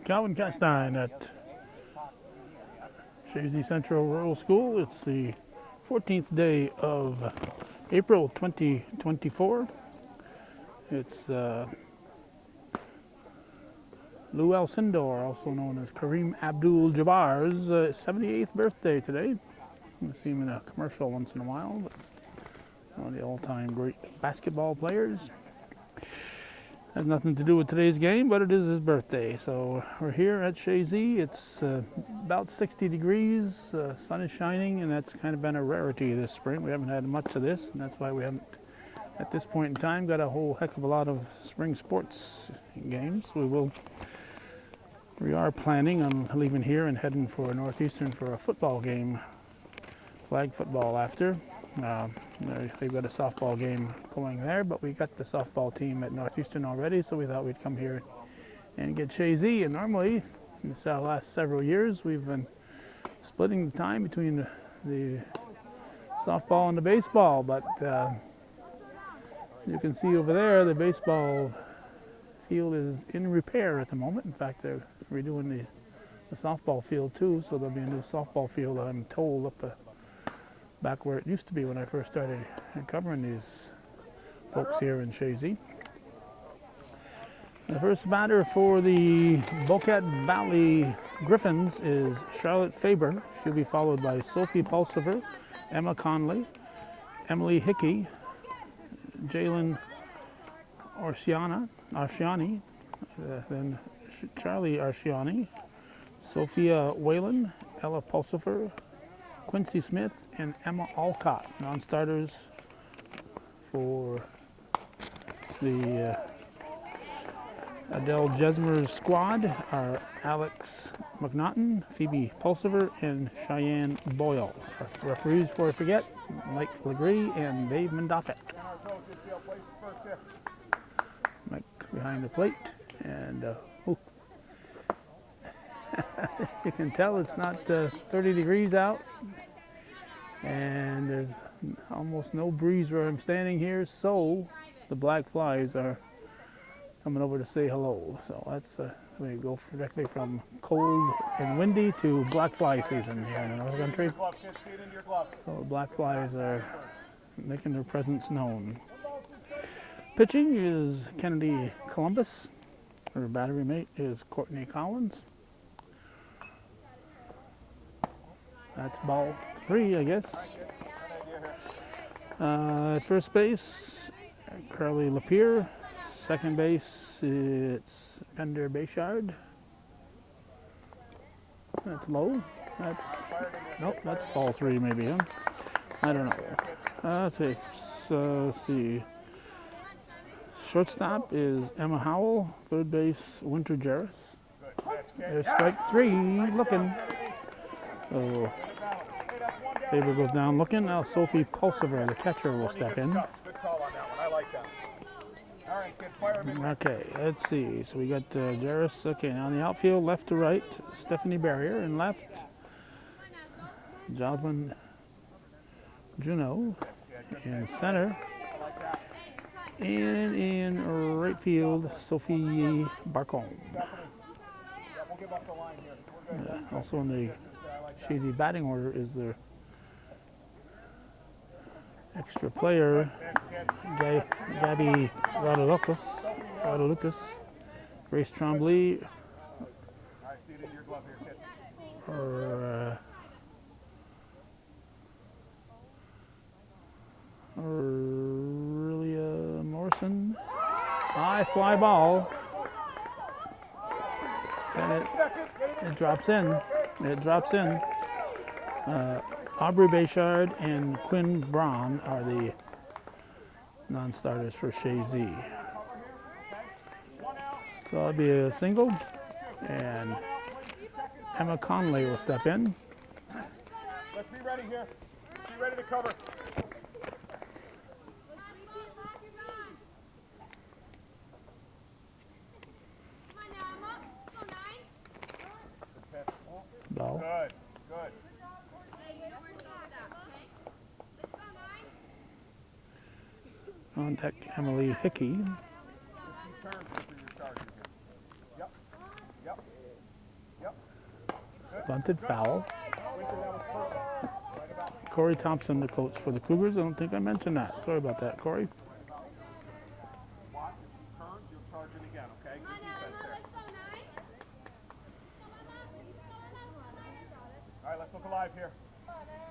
Calvin Castine at Chazy Central Rural School. It's the 14th day of April 2024. It's Lou Alcindor, also known as Kareem Abdul-Jabbar's 78th birthday today. You see him in a commercial once in a while, but one of the all-time great basketball players. Has nothing to do with today's game, but it is his birthday. So we're here at Chazy. It's about 60 degrees, sun is shining, and that's kind of been a rarity this spring. We haven't had much of this, and that's why we haven't, at this point in time, got a whole heck of a lot of spring sports games. We are planning on leaving here and heading for Northeastern for a football game, flag football after. They've got a softball game going there, but we got the softball team at Northeastern already, so we thought we'd come here and get Chazy. And normally, in the last several years, we've been splitting the time between the softball and the baseball, but you can see over there the baseball field is in repair at the moment. In fact, they're redoing the softball field too, so there'll be a new softball field, I'm told, up back where it used to be when I first started covering these folks here in Chazy. The first batter for the Boquet Valley Griffins is Charlotte Faber. She'll be followed by Sophie Pulsifer, Emma Conley, Emily Hickey, Jalen Arciani, then Charlie Arciani, Sophia Whalen, Ella Pulsifer, Quincy Smith, and Emma Alcott. Non-starters for the Adele Jesmer's squad are Alex McNaughton, Phoebe Pulsifer, and Cheyenne Boyle. Referees, before I forget, Mike Legree and Dave Mendoffet. Mike behind the plate, and you can tell it's not 30 degrees out, and there's almost no breeze where I'm standing here, so the black flies are coming over to say hello. So that's we go directly from cold and windy to black fly season here in the North Country. So the black flies are making their presence known. Pitching is Kennedy Columbus. Her battery mate is Courtney Collins. That's ball 3, I guess. At first base, Carly Lapierre. Second base, it's Pender Bayshard. That's low. Nope, that's ball 3 maybe, huh? I don't know. Let's see. Shortstop is Emma Howell. Third base, Winter Jarris. There's strike 3, looking. Oh, Faber goes down looking. Now Sophie Pulsifer, the catcher, will step in. Okay, let's see. So we got Jarris. Okay, now in the outfield, left to right, Stephanie Barrier, and left, Jocelyn Juneau. In center, and in right field, Sophie Barcombe. Also in the Chazy batting order is their extra player, Gabby Rodolucas, Grace Trombley, Aurelia Morrison. High fly ball. And it drops in. It drops in. Aubrey Bayshard and Quinn Braun are the non-starters for Chazy. So that'll be a single, and Emma Conley will step in. Let's be ready here. Be ready to cover. Ball. Good, good. On deck, Emily Hickey. Yep. Yep. Bunted foul. Corey Thompson, the coach for the Cougars. I don't think I mentioned that. Sorry about that, Corey. All right, let's look alive here.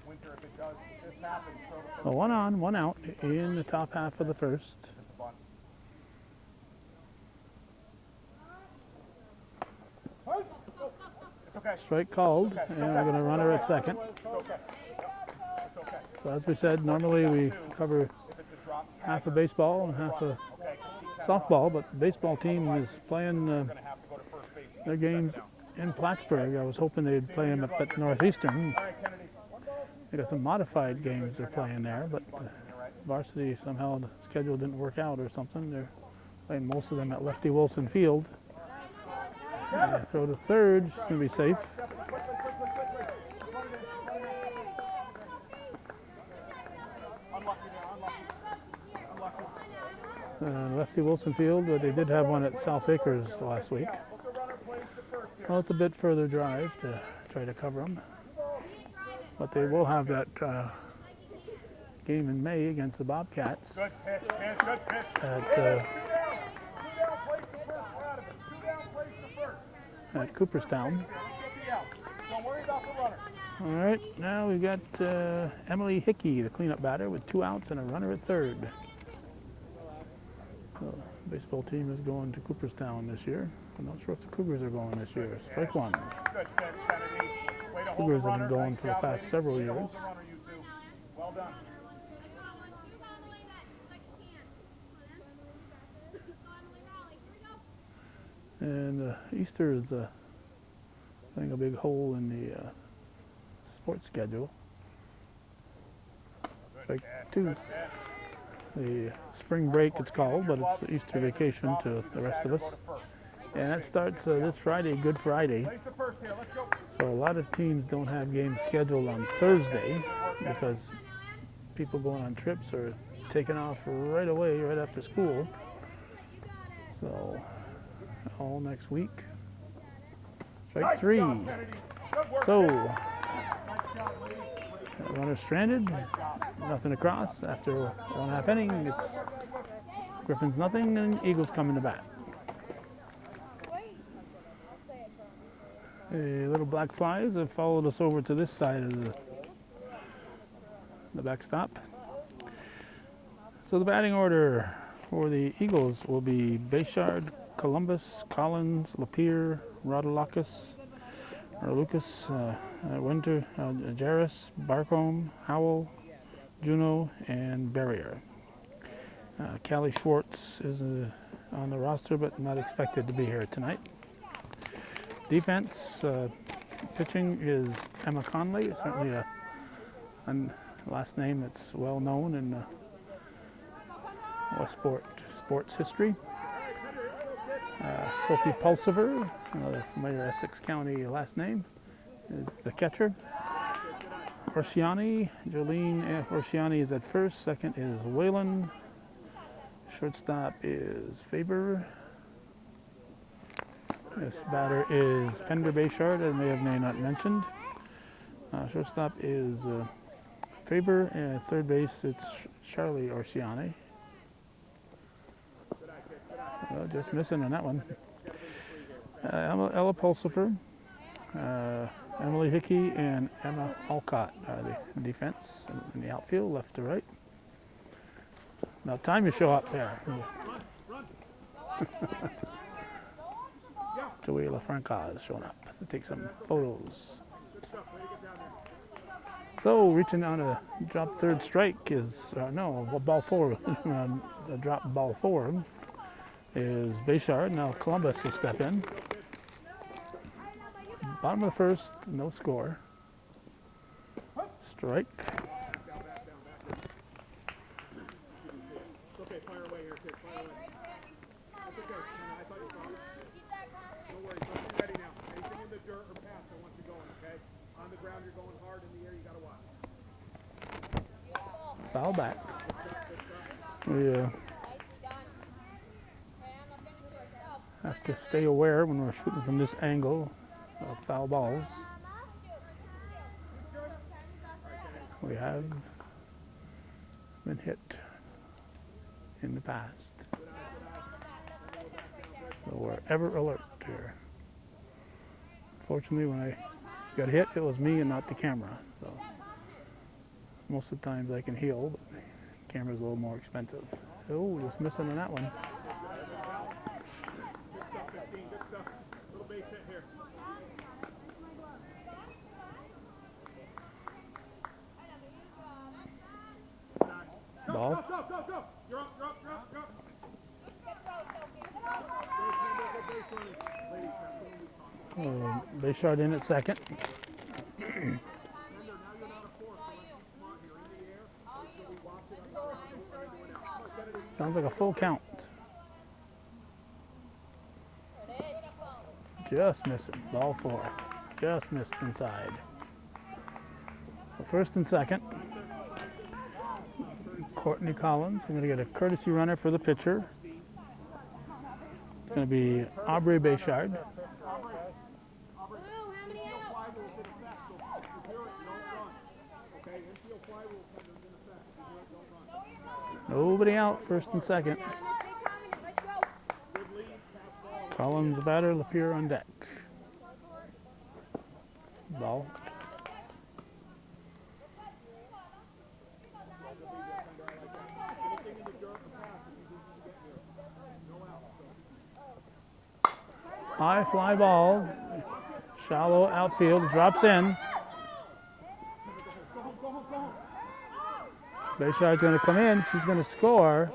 Winter, if it does, if this happens, throw the So 1 on, 1 out in the top half of the first. It's a bunt. It's okay. Strike called, and we're going to run her at second. It's okay. Yep. It's okay. So as we said, normally we cover If it's a drop tag, half of baseball and half of okay, 'cause he cut softball, but the baseball team is playing gonna have to go to first base and their get the games second in Plattsburgh. I was hoping they'd play them up at Northeastern. down. All right, Kennedy. They got some modified games they're playing there, but varsity somehow the schedule didn't work out or something. They're playing most of them at Lefty Wilson Field. Throw to third, it's going to be safe. Unlucky there, unlucky. Lefty Wilson Field, but they did have one at South Acres last week. Well, it's a bit further drive to try to cover them. But they will have that game in May against the Bobcats Good pitch, man, good pitch. At Cooperstown. Don't worry about the runner. All right, now we've got Emily Hickey, the cleanup batter, with 2 outs and a runner at third. The baseball team is going to Cooperstown this year. I'm not sure if the Cougars are going this year. Strike one. Good pitch, Kennedy. Way to hold the Cougars have runner. been going Nice for the job, past ladies. several Way to hold years. the runner, you two. Well done. And Easter is playing a big hole in the sports schedule. Strike two. The spring break it's called, but it's the Easter vacation to the rest of us. And that starts this Friday, Good Friday. Place the first here. Let's go. So a lot of teams don't have games scheduled on Thursday because people going on trips are taking off right away, right after school. So all next week. Strike three. So runner stranded, nothing across. After 1.5 innings, it's Griffins nothing and Eagles coming to bat. The little black flies have followed us over to this side of the backstop. So the batting order for the Eagles will be Bayshard, Columbus, Collins, Lapeer, Rodolakis, or Lucas, Winter, Jarris, Barcombe, Howell, Juneau, and Barrier. Callie Schwartz is on the roster, but not expected to be here tonight. Defense, pitching is Emma Conley, certainly a last name that's well known in Westport sports history. Sophie Pulsiver, another familiar Essex County last name, is the catcher. Orsiani, Jolene Orsiani is at first. Second is Whalen. Shortstop is Faber. This batter is Pender Bayshard, I may not mentioned. Shortstop is Faber, and third base it's Charlie Orsiani. Just missing on that one. Ella Pulsifer, Emily Hickey, and Emma Alcott are the defense in the outfield, left to right. Now time you show up there. Joey LaFranca is showing up to take some photos. So reaching down to drop third strike is, ball four, drop ball four is Bayshard. Now Columbus will step in. Bottom of the first, no score. Strike. Okay, fire away here, kid. Fire away. That's okay. I thought you saw it. No worries. Let's be ready now. Anything in the dirt or pass, I want you going, okay? On the ground, you're going hard. In the air, you got to watch. Foul back. We have to stay aware when we're shooting from this angle of foul balls. We have been hit in the past. So we're ever alert here. Fortunately, when I got hit, it was me and not the camera. So most of the times I can heal, but the camera's a little more expensive. Oh, just missing on that one. Ball. Go, go, go, go! You're up, you're up, you're up, you're up! Base yard in at second. Sounds like a full count. Just missing. Ball 4. Just missed inside. So first and second. Courtney Collins. I'm going to get a courtesy runner for the pitcher. It's going to be Aubrey Bayshard. Nobody out, first and second. Collins the batter, Lapierre on deck. Ball. High fly ball, shallow outfield, drops in. Bayshard's going to come in, she's going to score.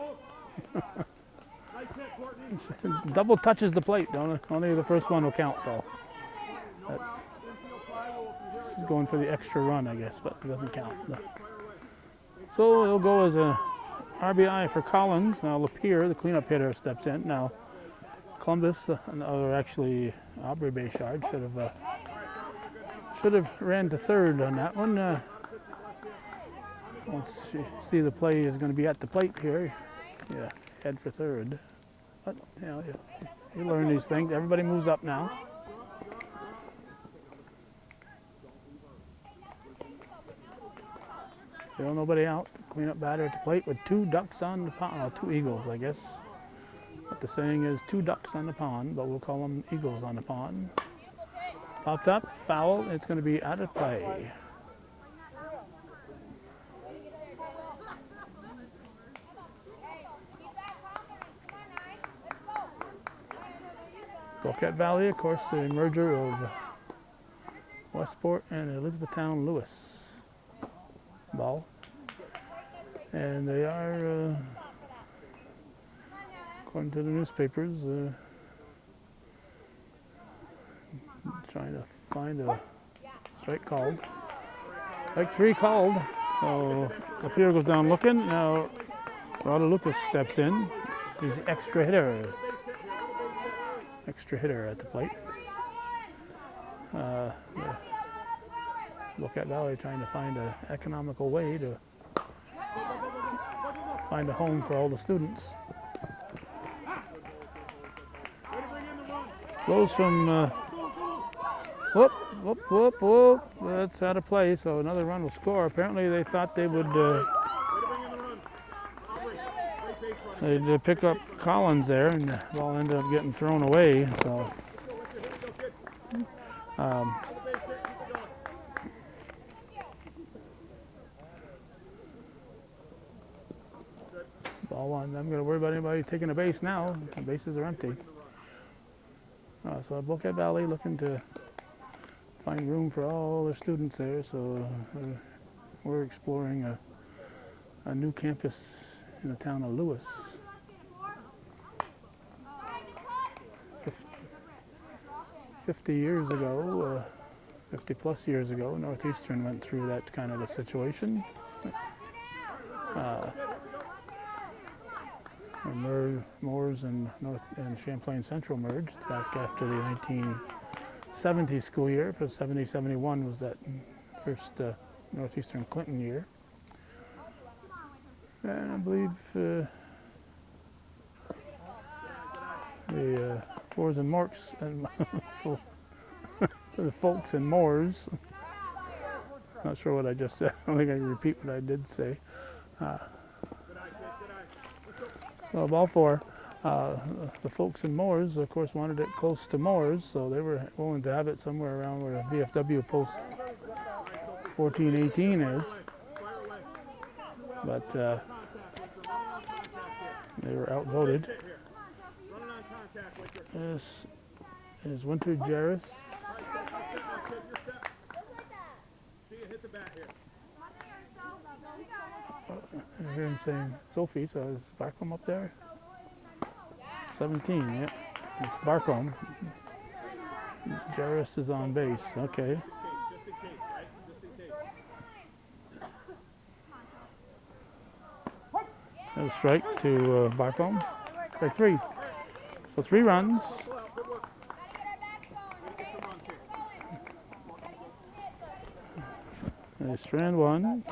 Double touches the plate, only the first one will count though. She's going for the extra run, I guess, but it doesn't count. So it'll go as a RBI for Collins. Now Lapierre, the cleanup hitter, steps in. Now Columbus, or actually Aubrey Bayshard, should have ran to third on that one. Once you see the play is going to be at the plate here, yeah, head for third. But you know, you learn these things. Everybody moves up now. Still nobody out. Cleanup batter at the plate with 2 ducks on the pond. 2 eagles, I guess. But the saying is 2 ducks on the pond, but we'll call them eagles on the pond. Popped up, foul. It's going to be out of play. Boquet Valley, of course, the merger of Westport and Elizabethtown Lewis. Ball. And they are, according to the newspapers, trying to find a strike called. Strike 3 called. So Lapierre goes down looking. Now Rada Lucas steps in. He's the extra hitter. Extra hitter at the plate. Boquet Valley trying to find an economical way to find a home for all the students. Goes from whoop, whoop, whoop, whoop. That's out of play, so another run will score. Apparently they thought they would they'd pick up Collins there, and the ball ended up getting thrown away. So ball one. I'm going to worry about anybody taking a base now. The bases are empty. So Boquet Valley looking to find room for all their students there. So we're exploring a new campus in the town of Lewis. 50 years ago, 50 plus years ago, Northeastern went through that kind of a situation. Moores and Champlain Central merged back after the 1970 school year. For 70-71 was that first Northeastern Clinton year. And I believe the Fours and Morks and the folks and Moores Not sure what I just said. I don't think I can repeat what I did say. Well, ball four. The folks in Moores, of course, wanted it close to Moores, so they were willing to have it somewhere around where VFW post 14-18 is. But they were outvoted. This is Winter Jarris. I hear him saying Sophie, so is Barcombe up there? 17, yeah. It's Barcombe. Jarris is on base, okay. A strike to Barcombe. Strike three. So 3 runs. Strand 1.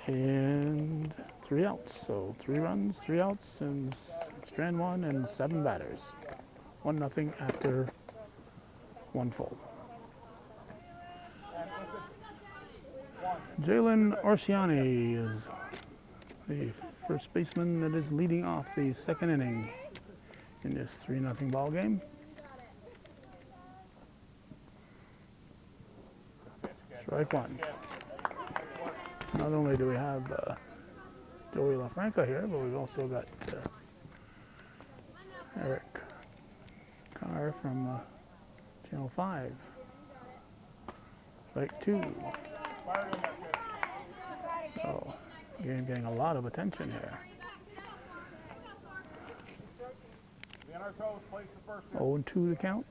And 3 outs. So 3 runs, 3 outs, and strand 1 and 7 batters. 1-0 after 1 full. Jalen Orsiani is the first baseman that is leading off the second inning in this 3-0 ball game. Strike 1. Not only do we have Joey LaFranca here, but we've also got Eric Carr from Channel 5. Strike 2. Oh, game getting a lot of attention here. 0-2 the count.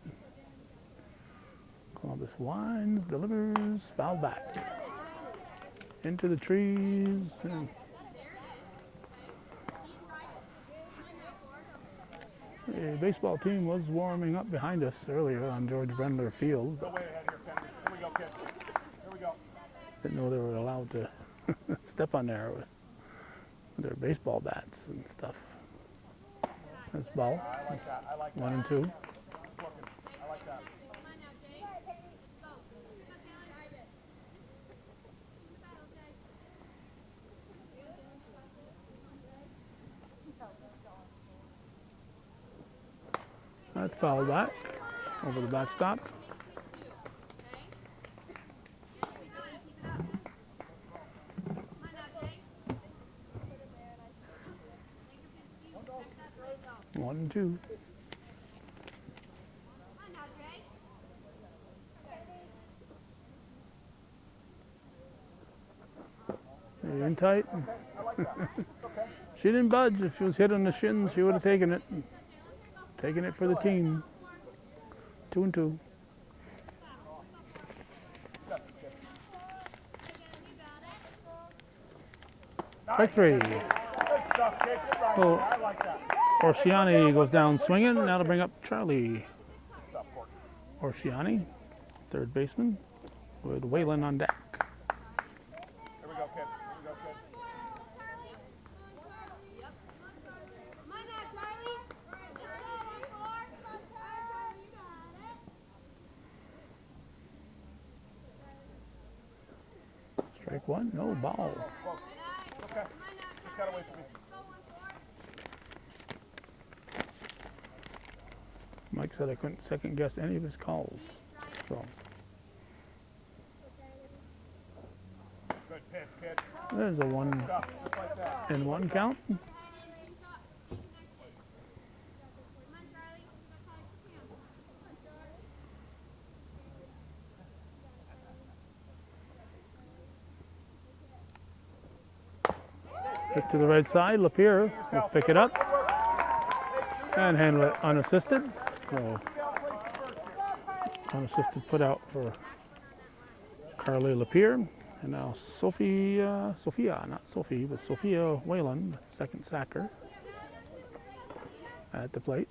Columbus winds, delivers, foul back. Into the trees. The baseball team was warming up behind us earlier on George Brendler Field. Didn't know they were allowed to step on there with their baseball bats and stuff. That's ball. 1-2. That's foul back over the backstop. One and two. In tight. She didn't budge. If she was hit on the shins, she would have taken it. Taking it for the team. 2-2. Strike 3. Oh, Orsiani goes down swinging. Now to bring up Charlie Orsiani, third baseman, with Waylon on deck. Strike 1, no ball. Okay. Just gotta wait for me. Mike said I couldn't second guess any of his calls. So Good pitch, kid. there's a 1-1 count. Hit to the right side. Lapierre will pick it up and handle it unassisted. So unassisted put out for Carly Lapierre. And now Sophia Wayland, second sacker at the plate.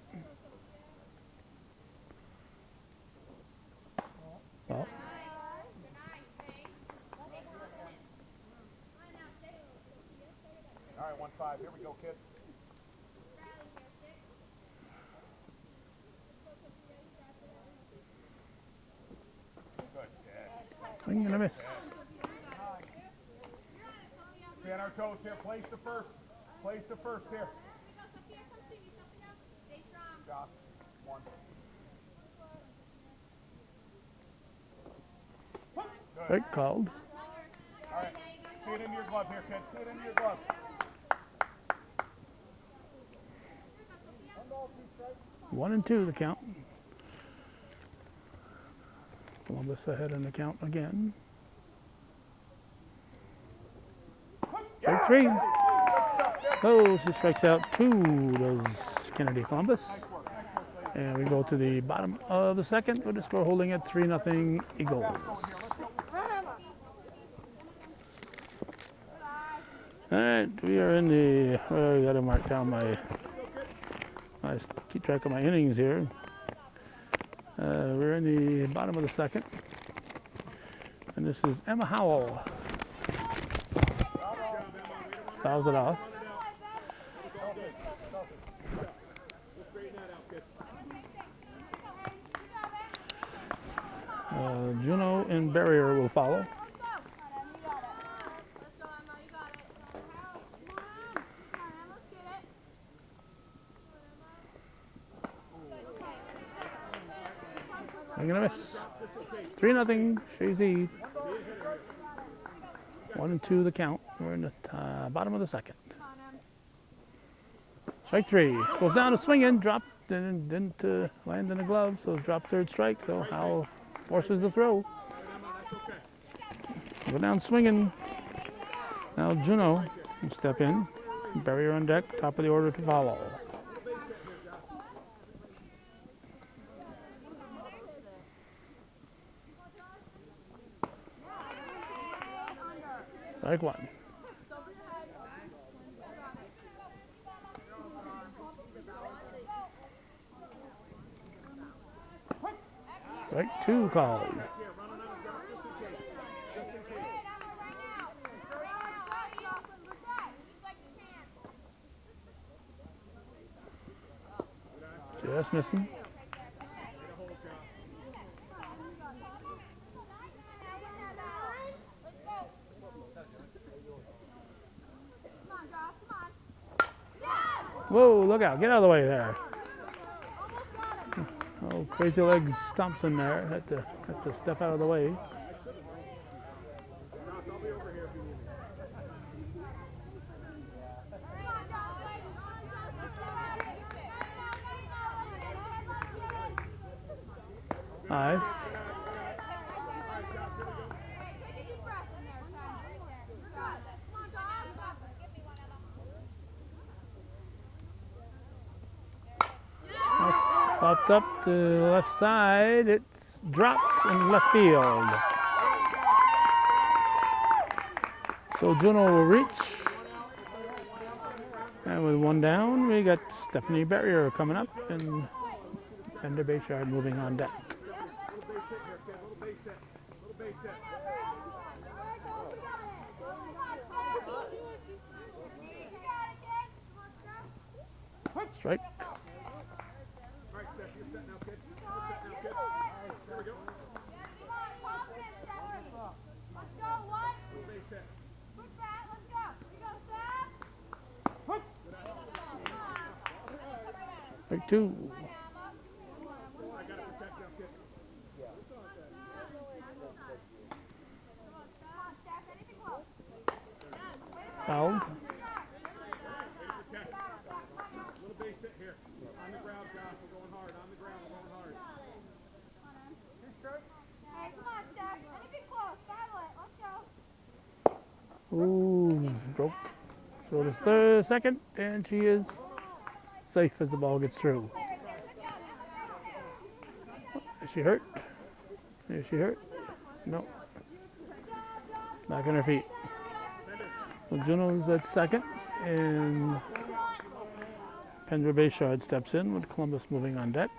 Well, All right, 1-5. Here we go, kid. Good, kid. Swing and a miss. Stay on our toes here. Place the first. Place the first here. Josh, one. Strike called. All right. See it into your glove here, kid. See it into your glove. 1-2 the count. Columbus ahead in the count again. Strike 3. Oh, she strikes out 2, does Kennedy Columbus. And we go to the bottom of the second with the score holding at 3-0 Eagles. All right, we are in the, well, I got to mark down I keep track of my innings here. We're in the bottom of the second. And this is Emma Howell. Fouls it off. Juno and Barrier will follow. I'm gonna miss. 3-0 Chazy. 1-2 the count. We're in the bottom of the second. Strike 3. Goes down to swinging. Dropped and didn't land in the glove. So drop third strike. So Howell forces the throw. Go down swinging. Now Juno will step in. Barrier on deck. Top of the order to follow. Strike 1. Strike 2 called. Just missing. Whoa, look out. Get out of the way there. Oh, crazy legs Thompson there. Had to step out of the way. Aye. That's popped up to the left side. It's dropped in left field. So Juno will reach. And with one down, we got Stephanie Barrier coming up and Bender Bayshard moving on deck. Strike. Strike 2. Fouled. Ooh, broke. So the second, and she is safe as the ball gets through. Is she hurt? Is she hurt? No. Back on her feet. So Juno's at second, and Pendra Bayshard steps in with Columbus moving on deck.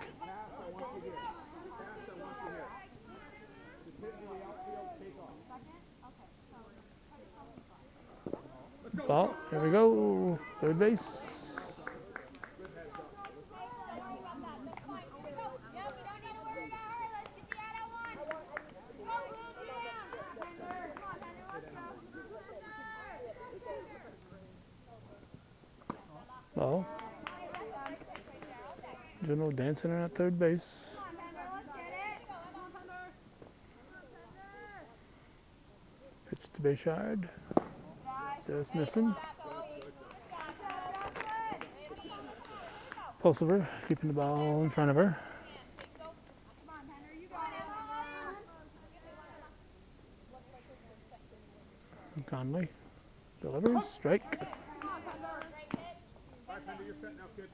Ball, here we go, third base. Well, Juno dancing in at third base. Pitch to Bayshard. Just missing. Pulsiver keeping the ball in front of her. Conley delivers. Strike. Bartender, you're set now, kid.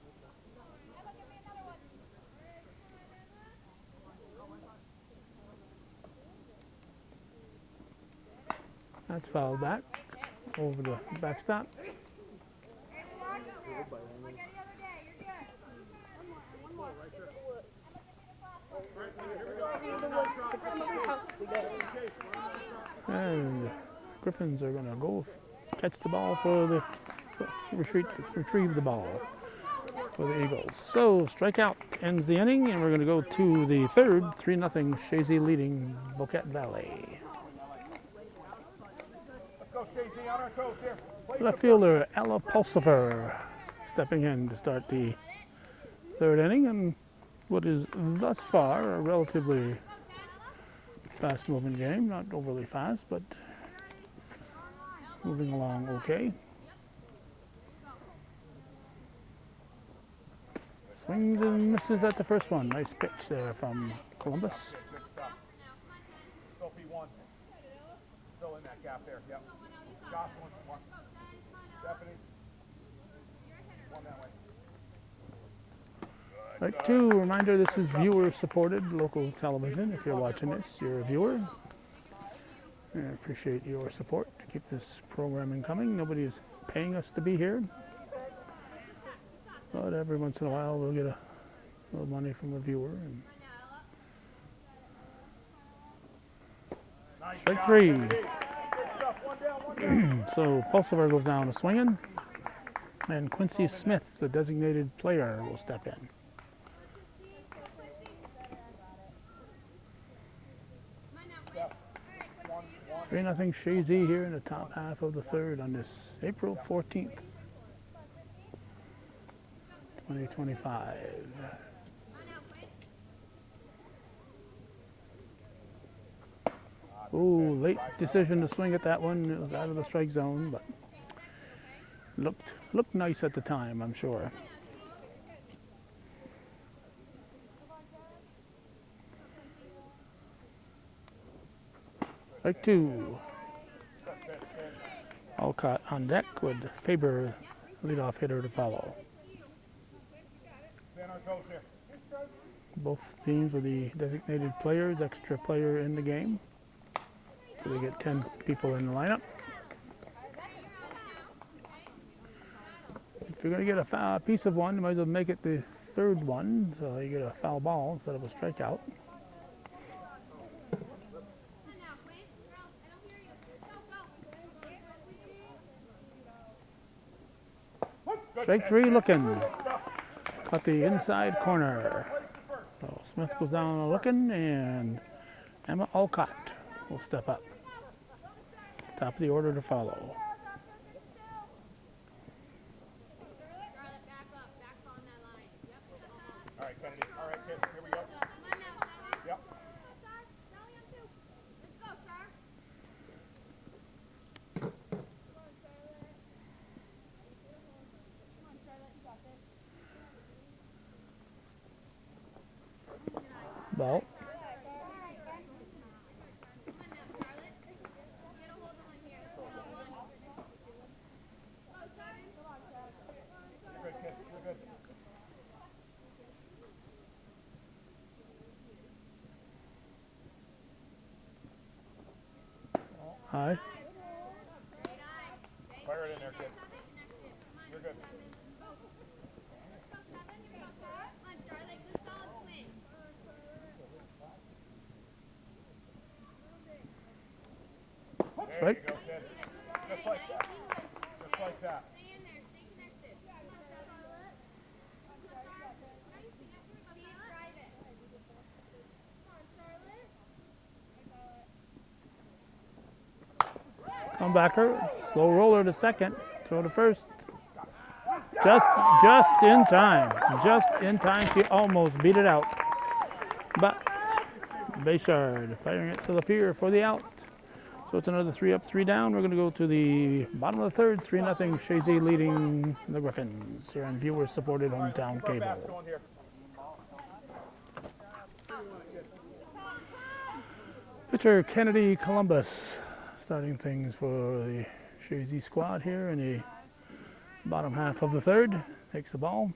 That's fouled back over the backstop. And Griffins are going to go catch the ball for the retrieve the ball for the Eagles. So strikeout ends the inning, and we're going to go to the third. 3-0 Chazy leading Boquet Valley. Let's go, Chazy, on our toes here. Left fielder Ella Pulsiver stepping in to start the third inning, and what is thus far a relatively fast-moving game. Not overly fast, but moving along okay. Swings and misses at the first one. Nice pitch there from Columbus. Still P1. Still in that gap there, yep. Jocelyn, one. Stephanie. One that way. Right, two, reminder this is viewer-supported local television. If you're watching this, you're a viewer. I appreciate your support to keep this programming coming. Nobody is paying us to be here. But every once in a while we'll get a little money from a viewer. And strike three. So Pulsiver goes down to swinging. And Quincy Smith, the designated player, will step in. 3-0 Chazy here in the top half of the third on this April 14th, 2025. Ooh, late decision to swing at that one. It was out of the strike zone, but looked nice at the time, I'm sure. Strike two. Alcott on deck with Faber, leadoff hitter, to follow. Both teams are the designated players, extra player in the game. So they get 10 people in the lineup. If you're going to get a piece of one, you might as well make it the third one, so you get a foul ball instead of a strikeout. Strike three looking. Caught the inside corner. So Smith goes down looking, and Emma Alcott will step up. Top of the order to follow. All right, Kennedy. All right, kid. Here we go. Yep. Ball. High. Fire it in there, kid. You're good. Strike. Go, kid. Just like that. Just like that. Comebacker, slow roller to second, throw to first. Just in time. Just in time. She almost beat it out. But Bayshard firing it to Lapeer for the out. So it's another 3 up, 3 down. We're going to go to the bottom of the third. 3-0. Chazy leading the Griffins here on viewer-supported hometown cable. Pitcher Kennedy Columbus starting things for the Chazy squad here in the bottom half of the third. Takes the ball.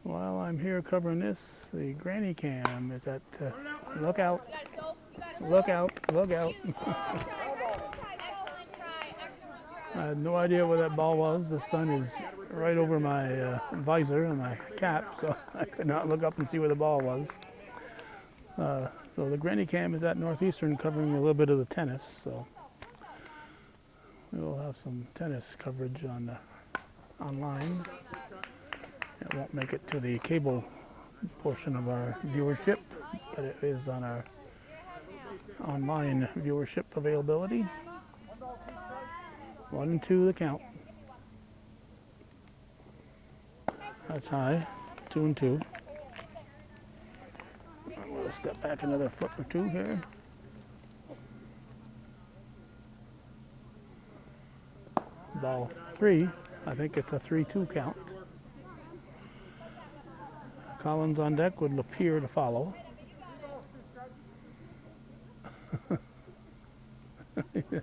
While I'm here covering this, the granny cam is at look out, look out, look out. I had no idea where that ball was. The sun is right over my visor and my cap, so I could not look up and see where the ball was. So the granny cam is at Northeastern covering a little bit of the tennis, so we'll have some tennis coverage on online. It won't make it to the cable portion of our viewership, but it is on our online viewership availability. 1-2 the count. That's high. 2-2. I'm going to step back another foot or two here. Ball 3. I think it's a 3-2 count. Collins on deck would appear to follow.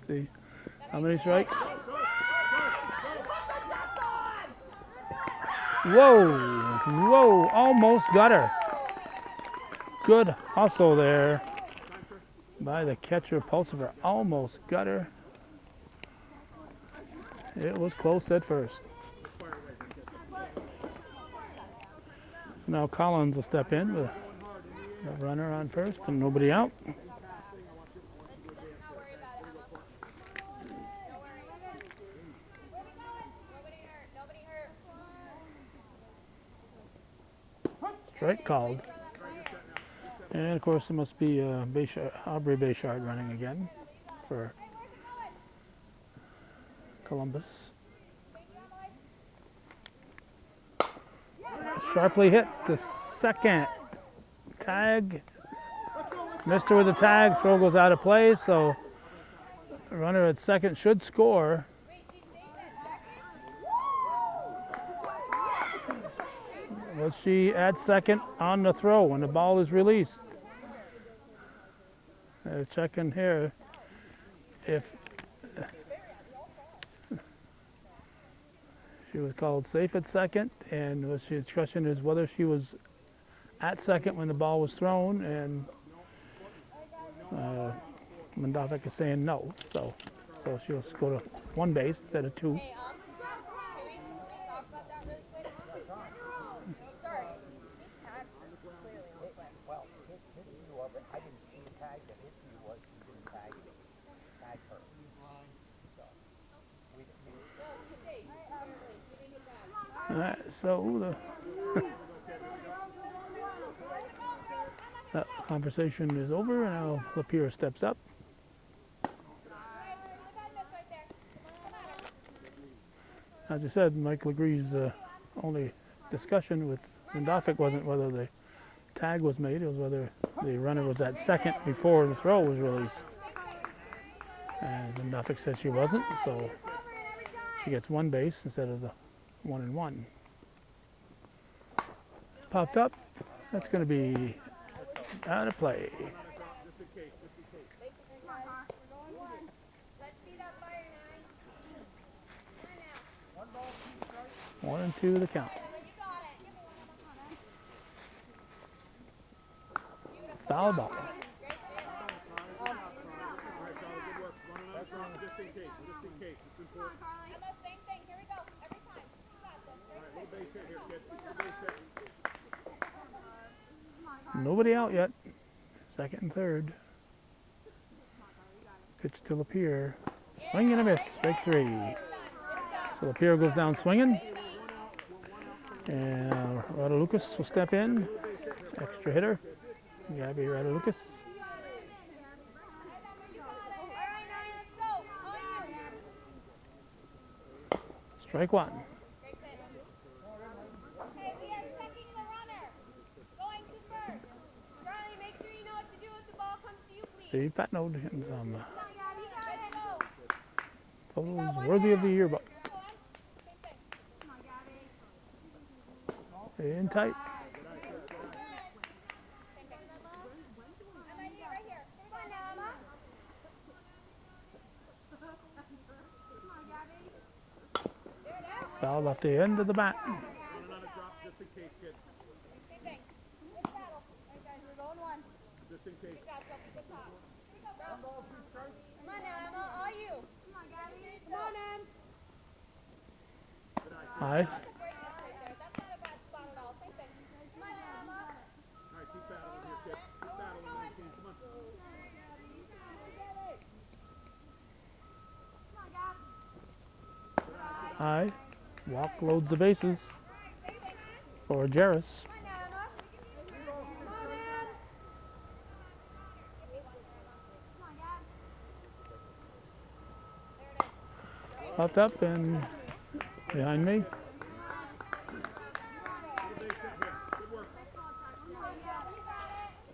See how many strikes? Whoa, whoa, almost got her. Good hustle there by the catcher Pulsifer. Almost got her. It was close at first. Now Collins will step in with a runner on first and nobody out. Strike called. And of course it must be Aubrey Bayshard running again for Columbus. Sharply hit to second. Tag. Missed her with the tag. Throw goes out of play, so the runner at second should score. Was she at second on the throw when the ball is released? Checking here if she was called safe at second, and the question is whether she was at second when the ball was thrown, and Mendovic is saying no, so she'll go to one base instead of two. All right, so that conversation is over, and now Lapeer steps up. As you said, Mike Legree's only discussion with Mendovic wasn't whether the tag was made, it was whether the runner was at second before the throw was released. And Mendovic said she wasn't, so she gets one base instead of the 1-1. It's popped up. That's going to be out of play. 1-2 the count. Foul ball. Nobody out yet. Second and third. Pitch to Lapeer. Swing and a miss. Strike 3. So Lapeer goes down swinging. And Radulikas will step in. Extra hitter. Gabby Radulikas. Strike one. Okay, we are checking the runner. Going to first. Charlie, make sure you know what to do if the ball comes to you, please. Steve Patnode getting some Come on, Gabby, you got it. Go. photos worthy of the yearbook. Come on, Gabby. In tight. I might be right here. Come on, Emma. Come on, Gabby. There it is. Foul off the end of the bat. Run another drop just in case, kids. Same thing. Good paddle. All right, guys, we're going one. Just in case. Good job, Sophie. Good top. Here we go, girl. Come on now, Emma. All you. Come on, Gabby. Come on, Em. High. That's a great miss right there. That's not a bad spot at all. Same thing. Come on now, Emma. All right, keep battling here, kids. Keep battling, 19. Come on. Come on, Gab. High. Walk loads the bases for Jarris. Come on now, Emma. Come on, Em. Come on, Gab. Popped up and behind me. Good work. Come on, Gab. You got it. You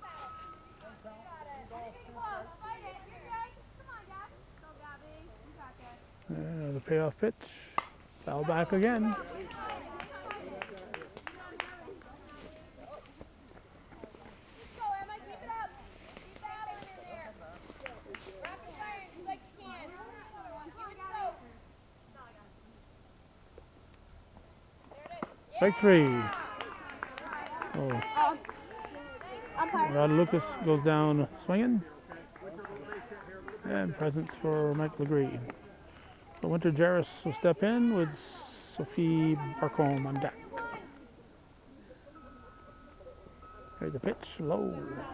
got it. Getting close. Fight it. You're good. Come on, Gab. Go, Gabby. You got this. The payoff pitch. Foul back again. Go, Emma. Keep it up. Keep battling in there. Rock the fire just like you can. Give it scope. There it is. Strike three. Oh, Umpire. Rod Lucas goes down swinging. And presents for Mike Legree. So Winter Jarris will step in with Sophie Barcombe on deck. There's a pitch, low. Good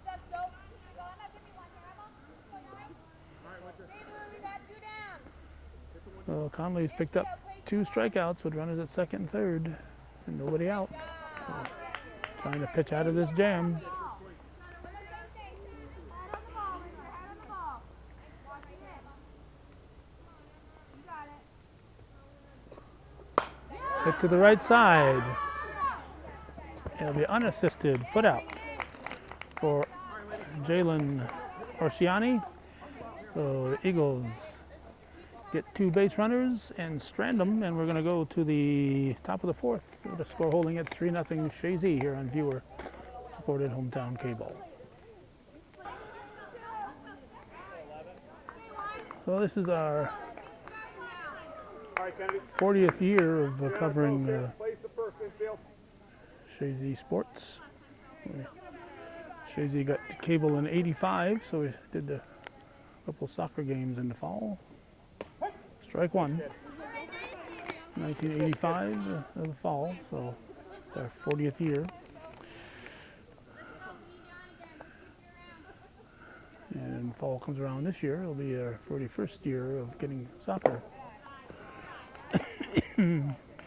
stuff, Scope. Go, Emma. Give me one here, Emma. Go, Emma. Stay blue. We got two down. So Conley's picked up 2 strikeouts with runners at second and third, and nobody out. So trying to pitch out of this jam. Head on the ball, Winter. Head on the ball. Watch it. You got it. Hit to the right side. It'll be unassisted put out for Jalen Orsiani. So the Eagles get 2 base runners and strand them, and we're going to go to the top of the 4th. The score holding at 3-0 Chazy here on viewer supported hometown cable. So this is our All right, Kennedy. 40th year of covering Place the first infield. Chazy sports. Chazy got cable in '85, so we did a couple soccer games in the fall. Strike one. 1985 of the fall, so it's our 40th year. And fall comes around this year, it'll be our 41st year of getting soccer.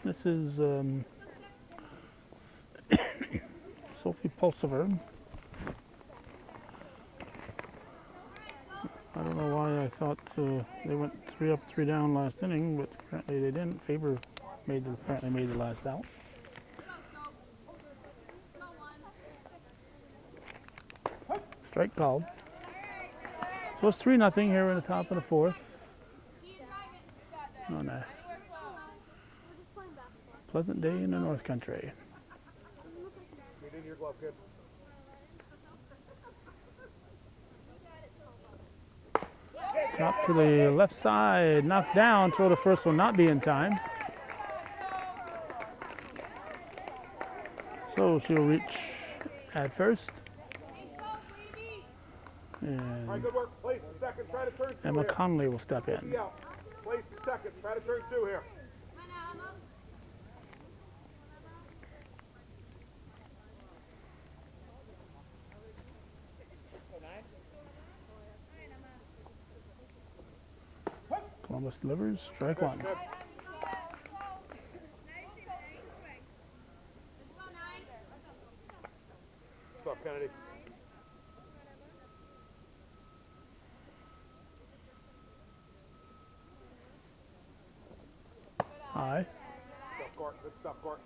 This is Sophie Pulsiver. I don't know why I thought they went 3 up, 3 down last inning, but apparently they didn't. Faber apparently made the last out. Strike called. So it's 3-0 here in the top of the 4th on a pleasant day in the North Country. Get in your glove, kid. Drop to the left side, knocked down, throw to first will not be in time. So she'll reach at first. All right, And good work. Place the second. Try to turn 2 Emma here. Conley will step in. Be out. Place the second. Try to turn 2 here. Columbus delivers, strike one. Good. Stop, Kennedy. High. Stuff, Court. Good stuff, Court.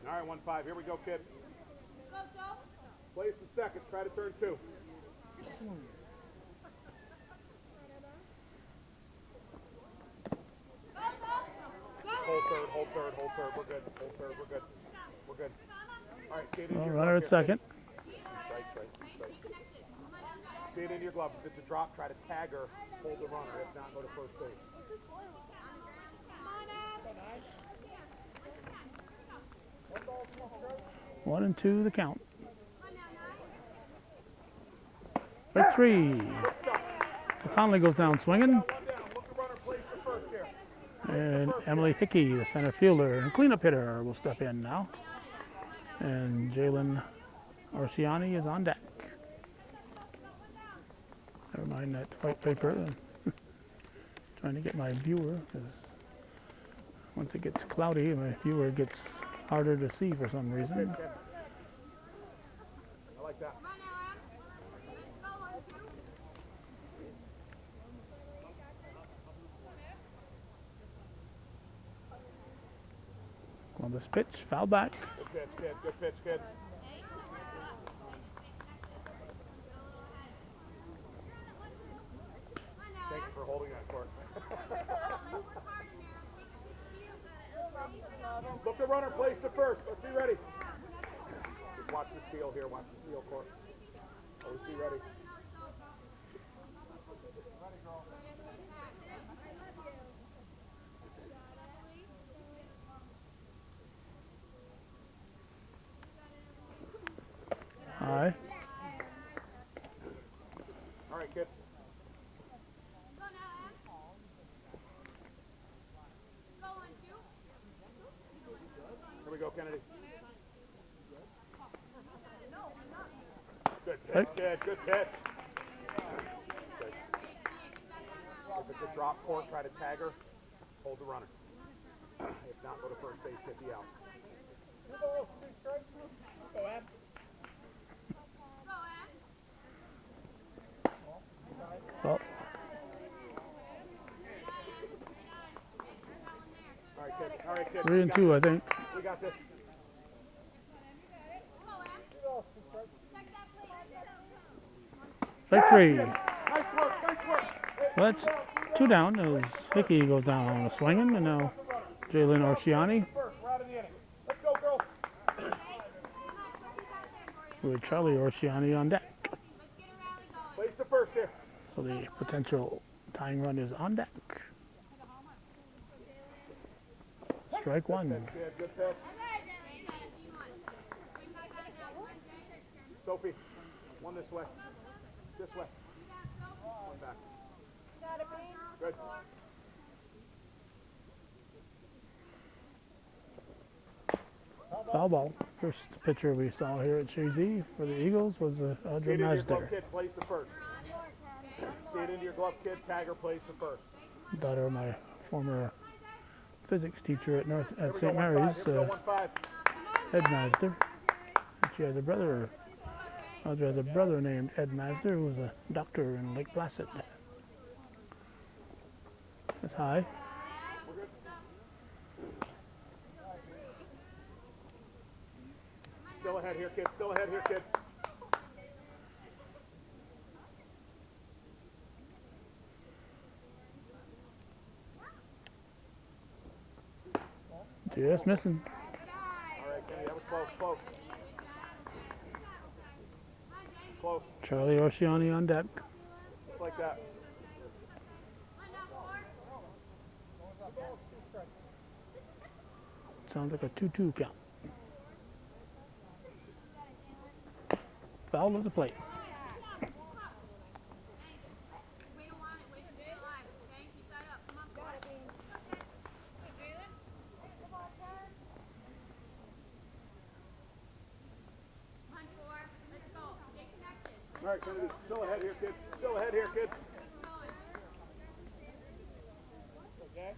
All right, 1-5. Here we go, kid. Go, go. Place the second. Try to turn 2. Hold third, hold third, hold third. We're good. Hold third. We're good. We're good. All right, see it in Well, your runner glove at here, second. kid. Strike. See it in your glove. If it's a drop, try to tag her. Hold the runner. If not, go to first base. 1-2 the count. Strike 3. Conley goes down swinging. One down. Look the runner place the first here. And Emily Hickey, the center fielder and cleanup hitter, will step in now. And Jalen Arciani is on deck. Never mind that white paper. Trying to get my viewer, because once it gets cloudy, my viewer gets harder to see for some reason. I like that. Columbus pitch, foul back. Good pitch, kid. Good pitch, kid. Thank you for holding that, Court. Look the runner place to first. Let's be ready. Just watch the steal here. Watch the steal, Court. Always be ready. High. All right, kid. Here we go, Kennedy. Good pitch, kid. Good pitch. If it's a drop, Court, try to tag her. Hold the runner. If not, go to first base, get the out. Well, All right, kid. All right, kid. 3-2, I think. We got this. Strike 3. Nice work. Nice work. Well, that's 2 down as Hickey goes down on a swinging, and now Jalen Arciani First, we're out of the inning. Let's go, girls. with Charlie Arciani on deck. Place the first here. So the potential tying run is on deck. Strike 1. Good pitch. Sophie, one this way. This way. One back. Good. Foul ball. First pitcher we saw here at Chazy for the Eagles was See Audra it in your glove, Mazder, kid. Place the first. See it into your glove, kid. Tagger, place the first. daughter of my former physics teacher at Here we go, St. 1-5. Mary's, Here we go, 1-5. Ed Mazder. And she has a brother. Audra has a brother named Ed Mazder who was a doctor in Lake Placid. That's high. Still ahead here, kid. Still ahead here, kid. Just missing. All right, Kenny. That was close. Close. Close. Charlie Arciani on deck. Just like that. Sounds like a 2-2 count. Foul of the plate. All right, Kennedy. Still ahead here, kid. Still ahead here, kid. Okay.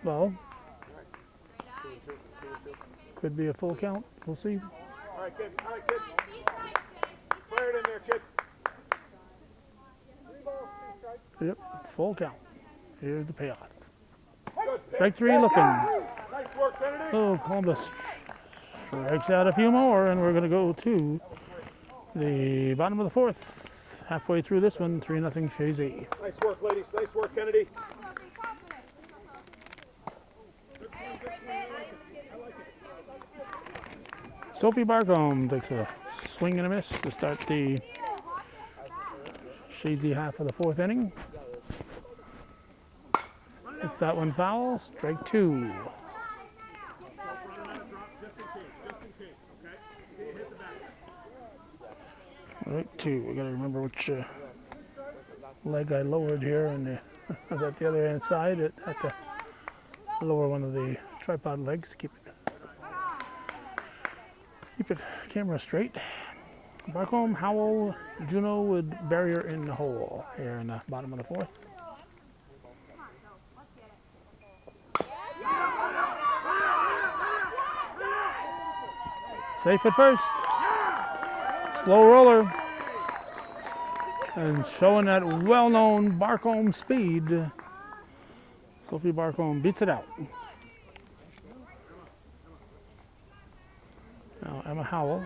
Ball. Could be a full count. We'll see. All right, kid. All right, kid. Fire it in there, kid. 3 balls, 2 strikes. Yep, full count. Here's the payoff. Good. Strike 3 looking. Nice work, Kennedy. Oh, Columbus strikes out a few more, and we're going to go to the bottom of the 4th. Halfway through this one, 3-0 Chazy. Nice work, ladies. Nice work, Kennedy. Sophie Barcombe takes a swing and a miss to start the Chazy half of the 4th inning. It's that one foul, strike 2. Right 2. We got to remember which leg I lowered here, and I was at the other hand side at the lower one of the tripod legs. Keep it camera straight. Barcombe, Howell, Juno with barrier in the hole here in the bottom of the 4th. Safe at first. Slow roller. And showing that well-known Barcombe speed, Sophie Barcombe beats it out. Now Emma Howell.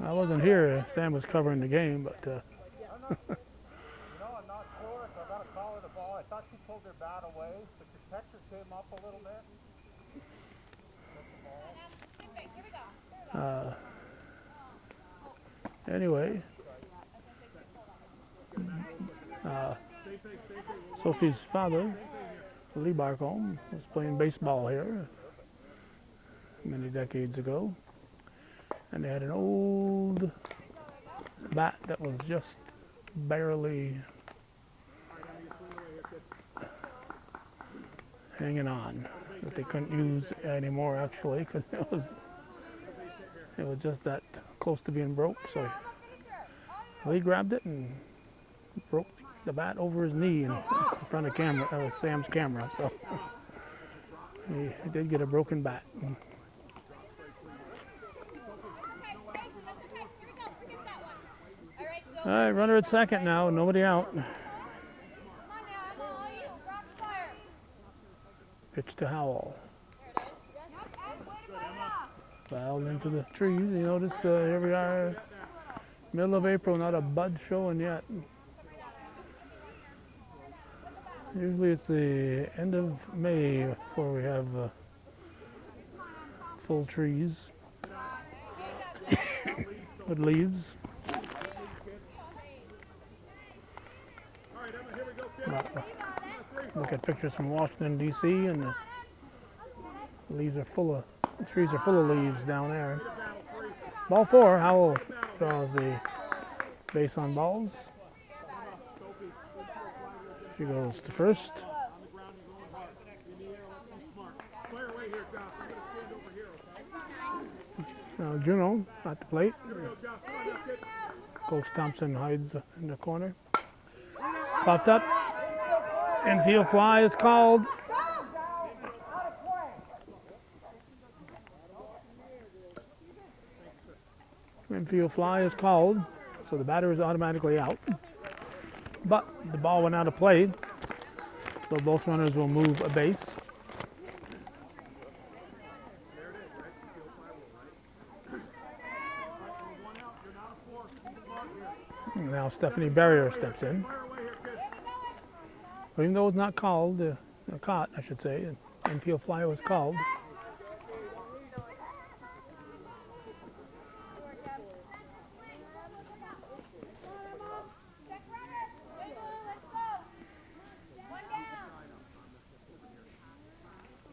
I wasn't here. Sam was covering the game, but I'm not sure, so I got to call her the ball. I thought she pulled her bat away, but the catcher came up a little bit. Anyway, Sophie's father, Lee Barcombe, was playing baseball here many decades ago, and they had an old bat that was just barely hanging on, that they couldn't use anymore actually, because it was just that close to being broke. So Lee grabbed it and broke the bat over his knee in front of Sam's camera. So he did get a broken bat. All right, runner at second now, nobody out. Pitch to Howell. Fouled into the trees. You notice here we are, middle of April, not a bud showing yet. Usually it's the end of May before we have full trees with leaves. Let's look at pictures from Washington, D.C., and the leaves are full of, the trees are full of leaves down there. Ball 4, Howell draws the base on balls. She goes to first. Now Juno at the plate. Coach Thompson hides in the corner. Popped up. Infield fly is called. Infield fly is called, so the batter is automatically out. But the ball went out of play, so both runners will move a base. Now Stephanie Barrier steps in. So even though it's not called, caught, I should say, infield fly was called.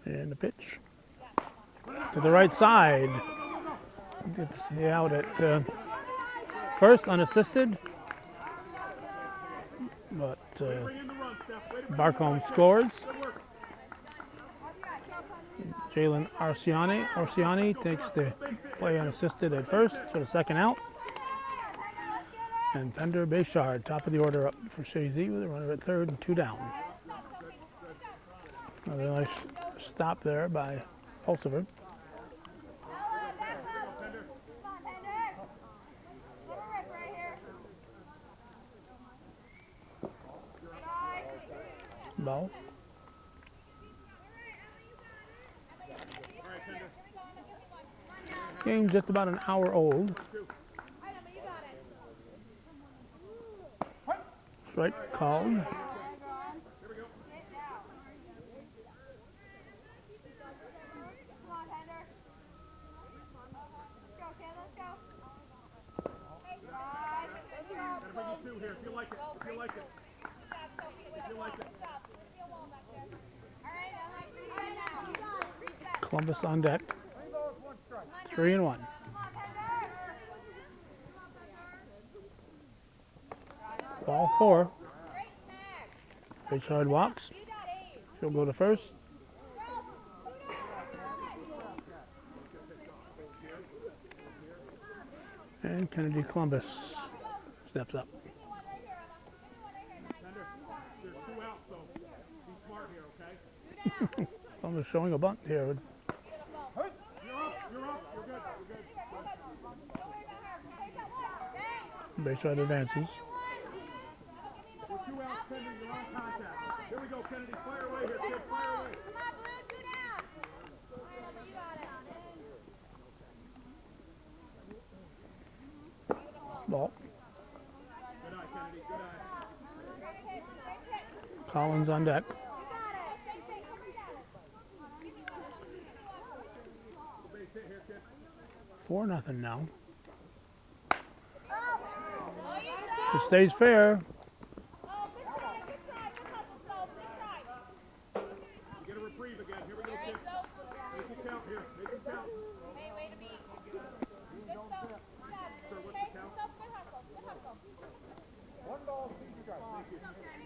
And the pitch to the right side. Gets the out at first, unassisted. But Barcombe scores. Jalen Arciani takes the play unassisted at first for the second out. And Pender Bayshard, top of the order up for Chazy with a runner at third and 2 down. Another nice stop there by Pulsifer. Ball. Game's just about an hour old. Strike called. Columbus on deck. 3-1. Ball 4. Bayshard walks. She'll go to first. And Kennedy Columbus steps up. There's 2 outs, so be smart here, okay? Columbus showing a bunt here. You're up, you're good, Bayshard advances. With 2 outs, Kennedy, you're on contact. Here we go, Kennedy, fire away here, kid, fire away. Come on, Blue, 2 down. You got it. Ball. Good eye, Kennedy, good eye. Collins on deck. Base hit here, kid. 4-0 now. If it stays fair. You get a reprieve again. Here we go, kid. Make it count here. Make it count. Hey, way to be. Good stuff. Sir, what's the count? Good hustle. Good hustle. 1 ball, feed you guys. Thank you.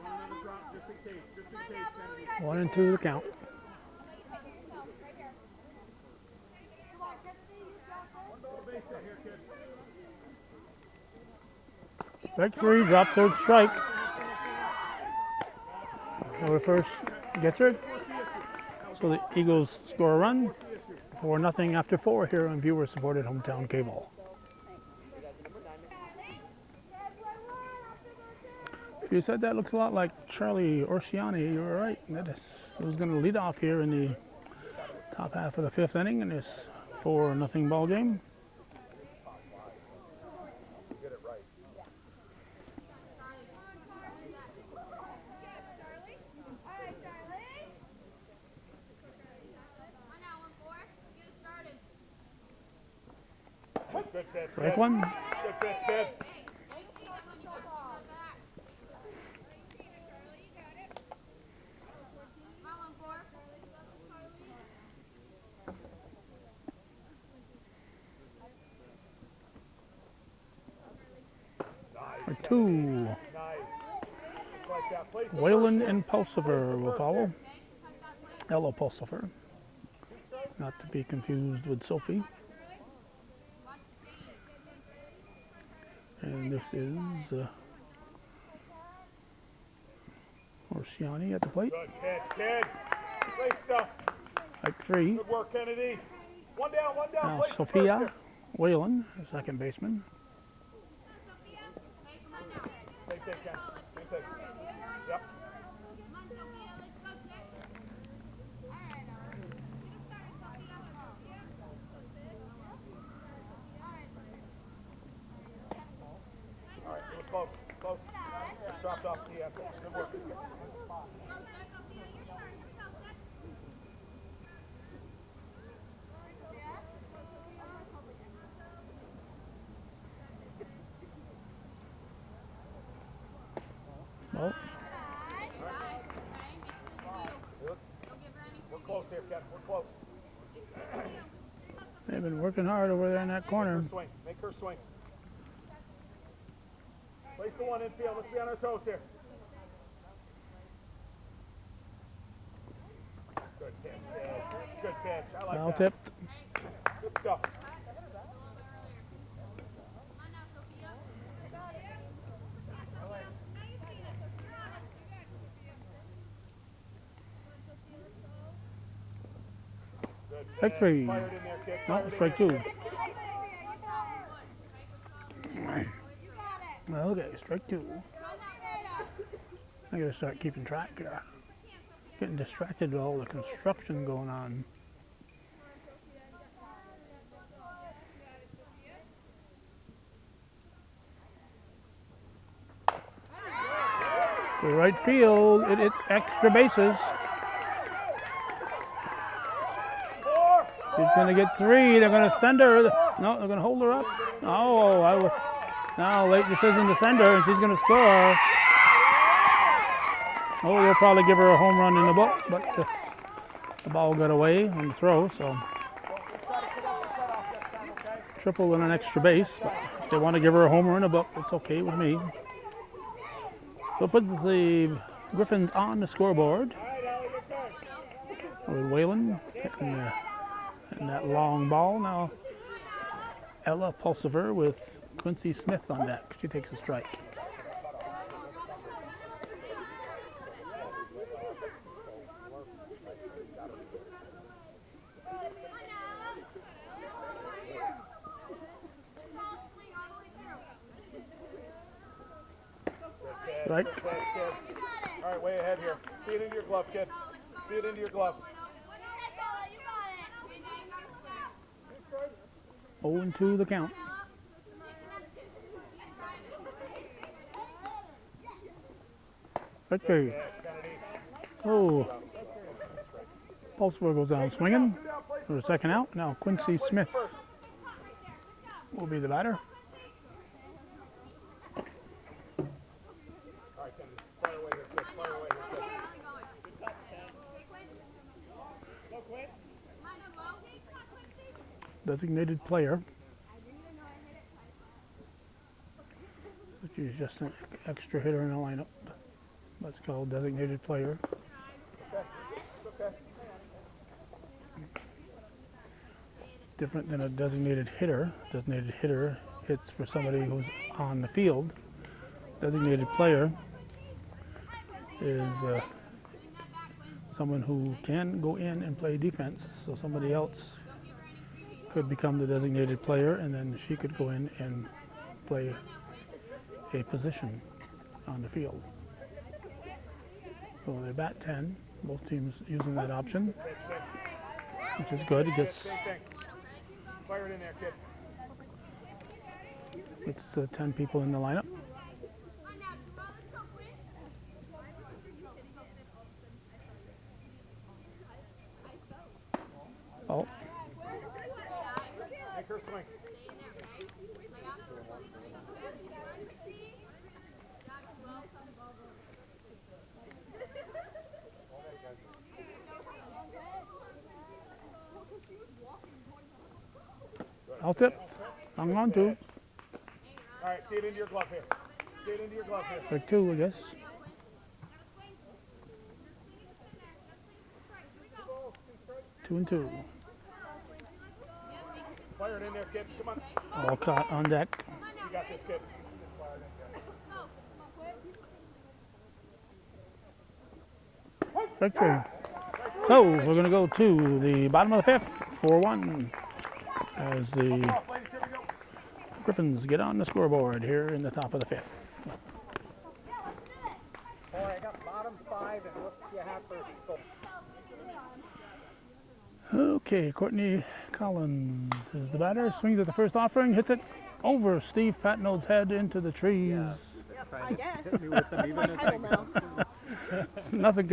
Run another drop just in case. Just in case, Kennedy. 1 and 2 the count. Base hit here, kid. Strike 3, drop third strike. Over first gets her. So the Eagles score a run. 4-0 after 4 here on viewer-supported hometown cable. If you said that looks a lot like Charlie Orsiani, you were right. That was going to lead off here in the top half of the 5th inning in this 4-0 ball game. Strike 1. Good pitch, kid. For 2. Nice. Like that. Place the Whalen and Pulsifer will follow. Ella Pulsifer. Not to be confused with Sophie. And this is Orsiani at the plate. Good pitch, kid. Great stuff. Like 3. Good work, Kennedy. 1 down, 1 down. Now Place the Sophia first Whalen, second baseman. here. Same thing, Ken. Same thing. Yep. All right, it was close. Close. Just dropped off the end. Good work. Well, We're close here, Ken. We're close. they've been working hard over there in that corner. Swing. Make her swing. Place the one infield. Let's be on our toes here. Good pitch, kid. Good catch. I like Foul that. tipped. Good stuff. Good Strike three. Fire it in there, kid. No, Fire it in strike there, two. kid. Okay, strike two. I gotta start keeping track here. Getting distracted with all the construction going on. To right field, it is extra bases. She's gonna get three. They're gonna send her. No, they're gonna hold her up. Oh, now late decision to send her, and she's gonna score. Oh, they'll probably give her a home run in the book, but the ball got away on the throw, so triple and an extra base. But if they want to give her a homer in the book, it's okay with me. So it puts the Griffins on the scoreboard with Whalen hitting that long ball. Now Ella Pulsiver with Quincy Smith on deck. She takes a strike. Strike. All right, way ahead here. See it into your glove, kid. See it into your glove. 0-2 the count. Victory. Oh. Pulsiver goes down swinging for a second out. Now Quincy Smith will be the batter. Designated player. She's just an extra hitter in the lineup. That's called designated player. Different than a designated hitter. Designated hitter hits for somebody who's on the field. Designated player is someone who can go in and play defense. So somebody else could become the designated player, and then she could go in and play a position on the field. So they bat 10, both teams using that option, which is good. It gets Fire it in there, kid. it's 10 people in the lineup. Oh. Make her swing. All tipped. Hung on to. All right, see it into your glove here. See it into your glove here. Strike two, I guess. Two and two. Fire it in there, kid. Come on. All caught on deck. You got this, kid. Strike three. So we're going to go to the bottom of the fifth, 4-1, as the Ladies, here we go. Griffins get on the scoreboard here in the top of the fifth. All right, I got bottom five, and what you have for score? Okay, Courtney Collins is the batter. Swings at the first offering, hits it over Steve Patnode's head into the trees. I guess. Title now. Nothing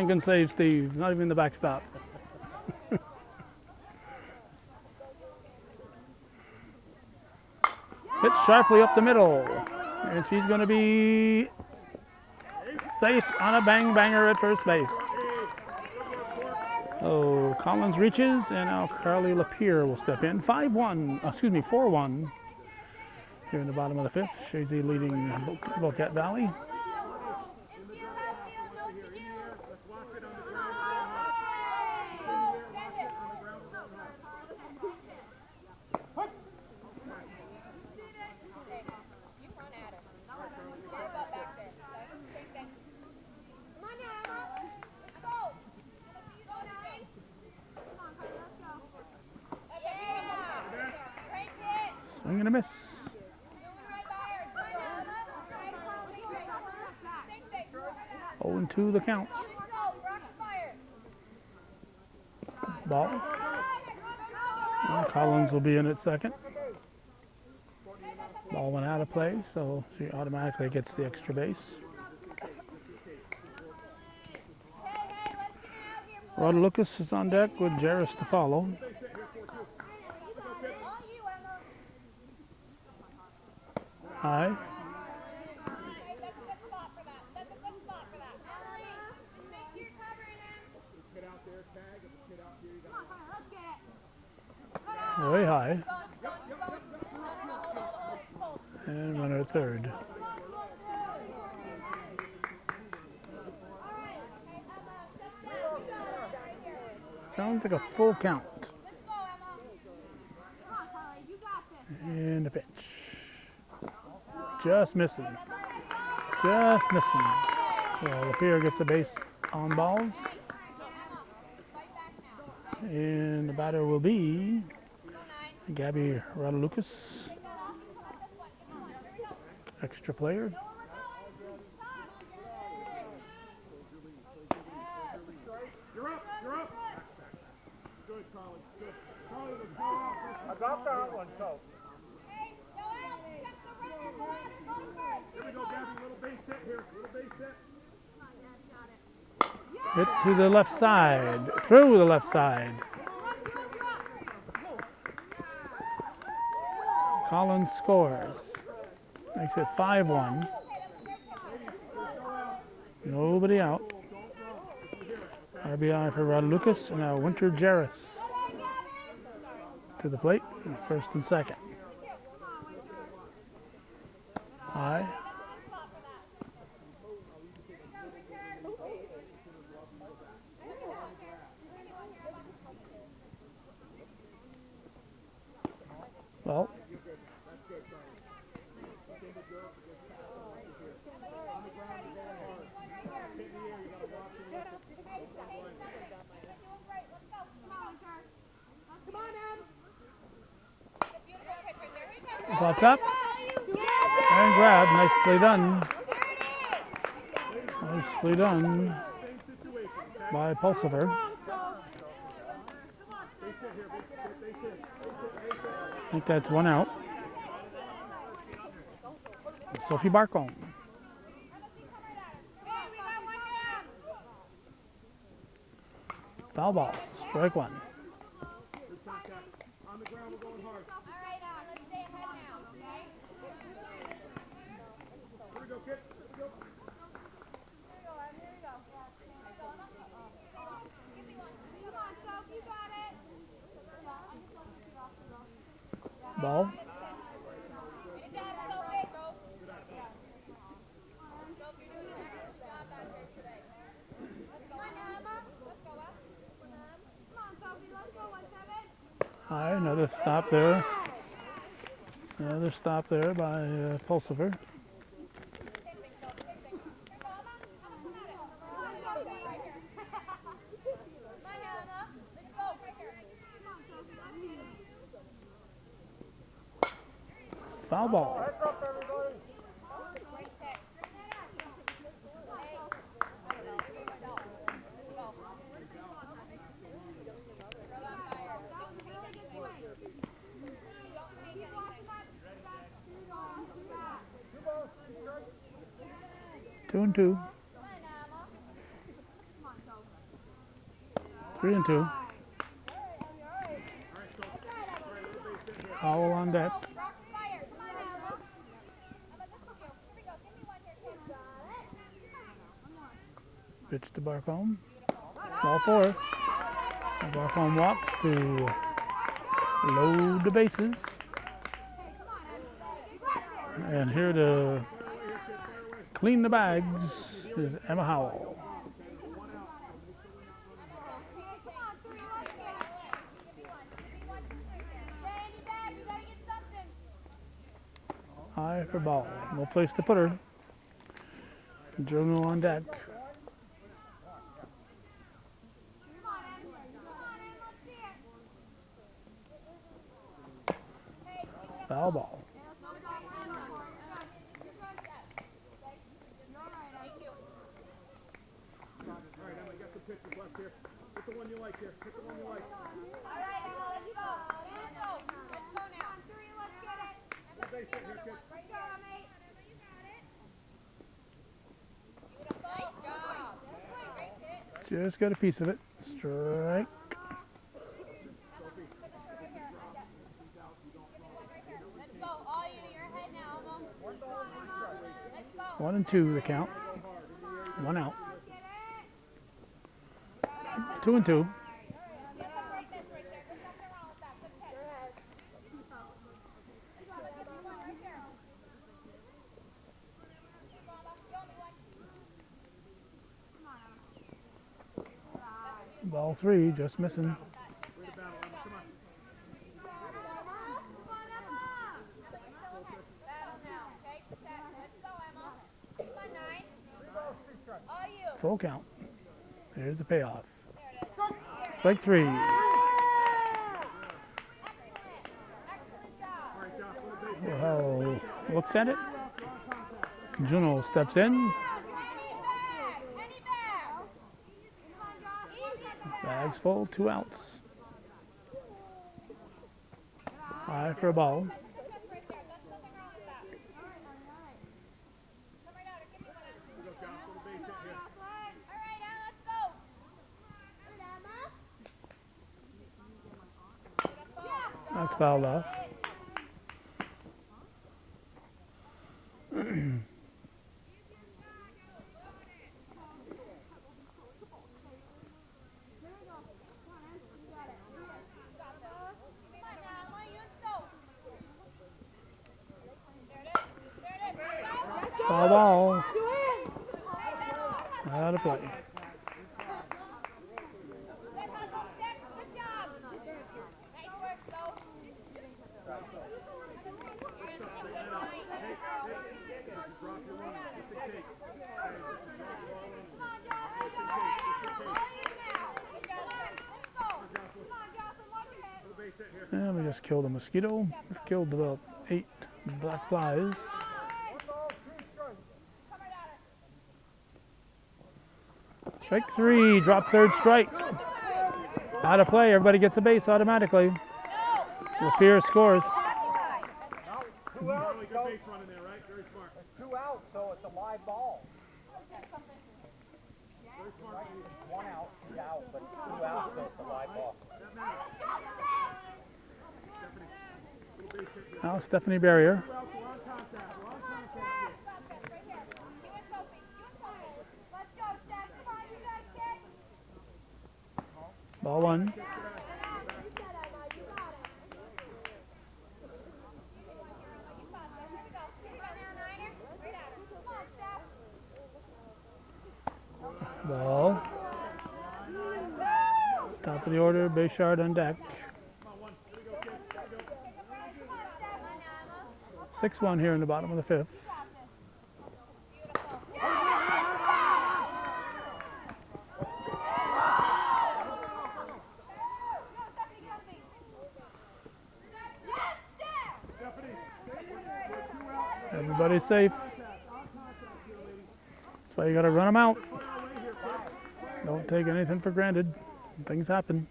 can save Steve, not even the backstop. Hit sharply up the middle, and she's going to be safe on a bang banger at first base. Oh, Collins reaches, and now Carly Lapierre will step in. 4-1 here in the bottom of the fifth. Chazy leading Boquet Valley. Swing and a miss. 0-2 the count. Ball. Well, Collins will be in at second. Ball went out of play, so she automatically gets the extra base. Rod Lucas is on deck with Jarris to follow. High. Way high. And runner at third. Sounds like a full count. And a pitch. Just missing. Just missing. Well, Lapierre gets a base on balls. And the batter will be Gabby Rodalucas. Extra player. You're up. Good, Colin. Good. Colin, let's go out. I got that one, Coach. Here we go, Gabby. Little base hit here. Little base hit. Hit to the left side. Through the left side. Collins scores. Makes it 5-1. Nobody out. RBI for Rod Lucas and now Winter Jarris to the plate, first and second. High. Well, popped up and grabbed. Nicely done. Nicely done by Pulsifer. I think that's one out. Sophie Barcombe. Foul ball. Strike one. On the ground, we're going hard. Let's stay ahead now, okay? Here we go, kid. Here we go. Come on, Soph, you got it. Ball. High, another stop there. Another stop there by Pulsifer. Foul ball. Heads up, everybody. Two and two. 3-2. Howell on deck. Pitch to Barcombe. Ball four. And Barcombe walks to load the bases. And here to clean the bags is Emma Howell. High for ball. No place to put her. Journal on deck. Foul ball. All right, Emma, get some pitches left here. Pick the one you like here. Pick the one you like. All right, Emma, let's go. Let's go. Let's go now. Three, let's get it. Good base hit here, kid. Let's go, mate. You got it. Nice job. Great hit. Just got a piece of it. Strike. Let's go. All you. You're ahead now, Elmo. Let's go. 1 and 2 the count. 1 out. 2 and 2. Ball 3, just missing. Way to battle, Emma. Come on. Battle now. Okay? Set. Let's go, Emma. Come on, 9. All you. Full count. Here's the payoff. Strike 3. Excellent. Excellent job. All right, Josh, little base hit. Well, looks at it. Juno steps in. Any bag. Any bag. Easy as a bag. Bags full, 2 outs. High for a ball. Right there. There's nothing wrong with that. Come right out or give me one. Here we go, Josh, little base hit here. All right, Al, let's go. Beautiful. That's fouled off. Come on now, let you go. There it is. There it is. Foul ball. Out of play. Good hustle, Steph. Good job. Nice work, though. You're in some good line. Drop your running. Just in case. Come on, Jocelyn. All you now. Good job. Come on, let's go. Come on, Jocelyn, watch your head. Little base hit here. And we just killed a mosquito. We've killed about 8 black flies. Strike 3, drop third strike. Out of play, everybody gets a base automatically. Lapeer scores. Really good base running there, right? Very smart. It's 2 outs, so it's a live ball. Very smart. Right? 1 out, 2 out, but 2 outs, so it's a live ball. That matters. Stephanie, little base hit here. Now Stephanie Barrier. We're on contact. We're on contact here. Right here. You and Sophie. You and Sophie. Let's go, Steph. Come on, you got it, kid. Ball 1. You said Emma. You got it. You got it. Here we go. Here we go now, Niner. Right at her. Come on, Steph. Ball. Top of the order, base yard on deck. Come on, 1. Here we go, kid. Here we go. Come on now, Emma. 6-1 here in the bottom of the 5th. Beautiful. Stephanie, we're 2 out. Everybody's safe. That's why you got to run them out. Don't take anything for granted. Things happen.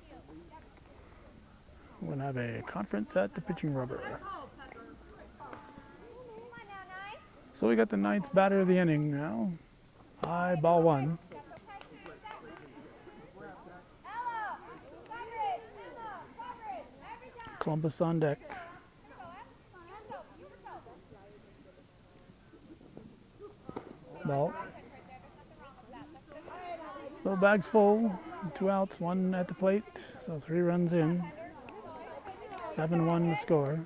We're going to have a conference at the pitching rubber. Come on now, 9. So we got the 9th batter of the inning now. High, ball 1. Ella. Coverage. Emma. Coverage. Every time. Columbus on deck. Ball. Little bag's full. 2 outs, 1 at the plate. So 3 runs in. 7-1 the score.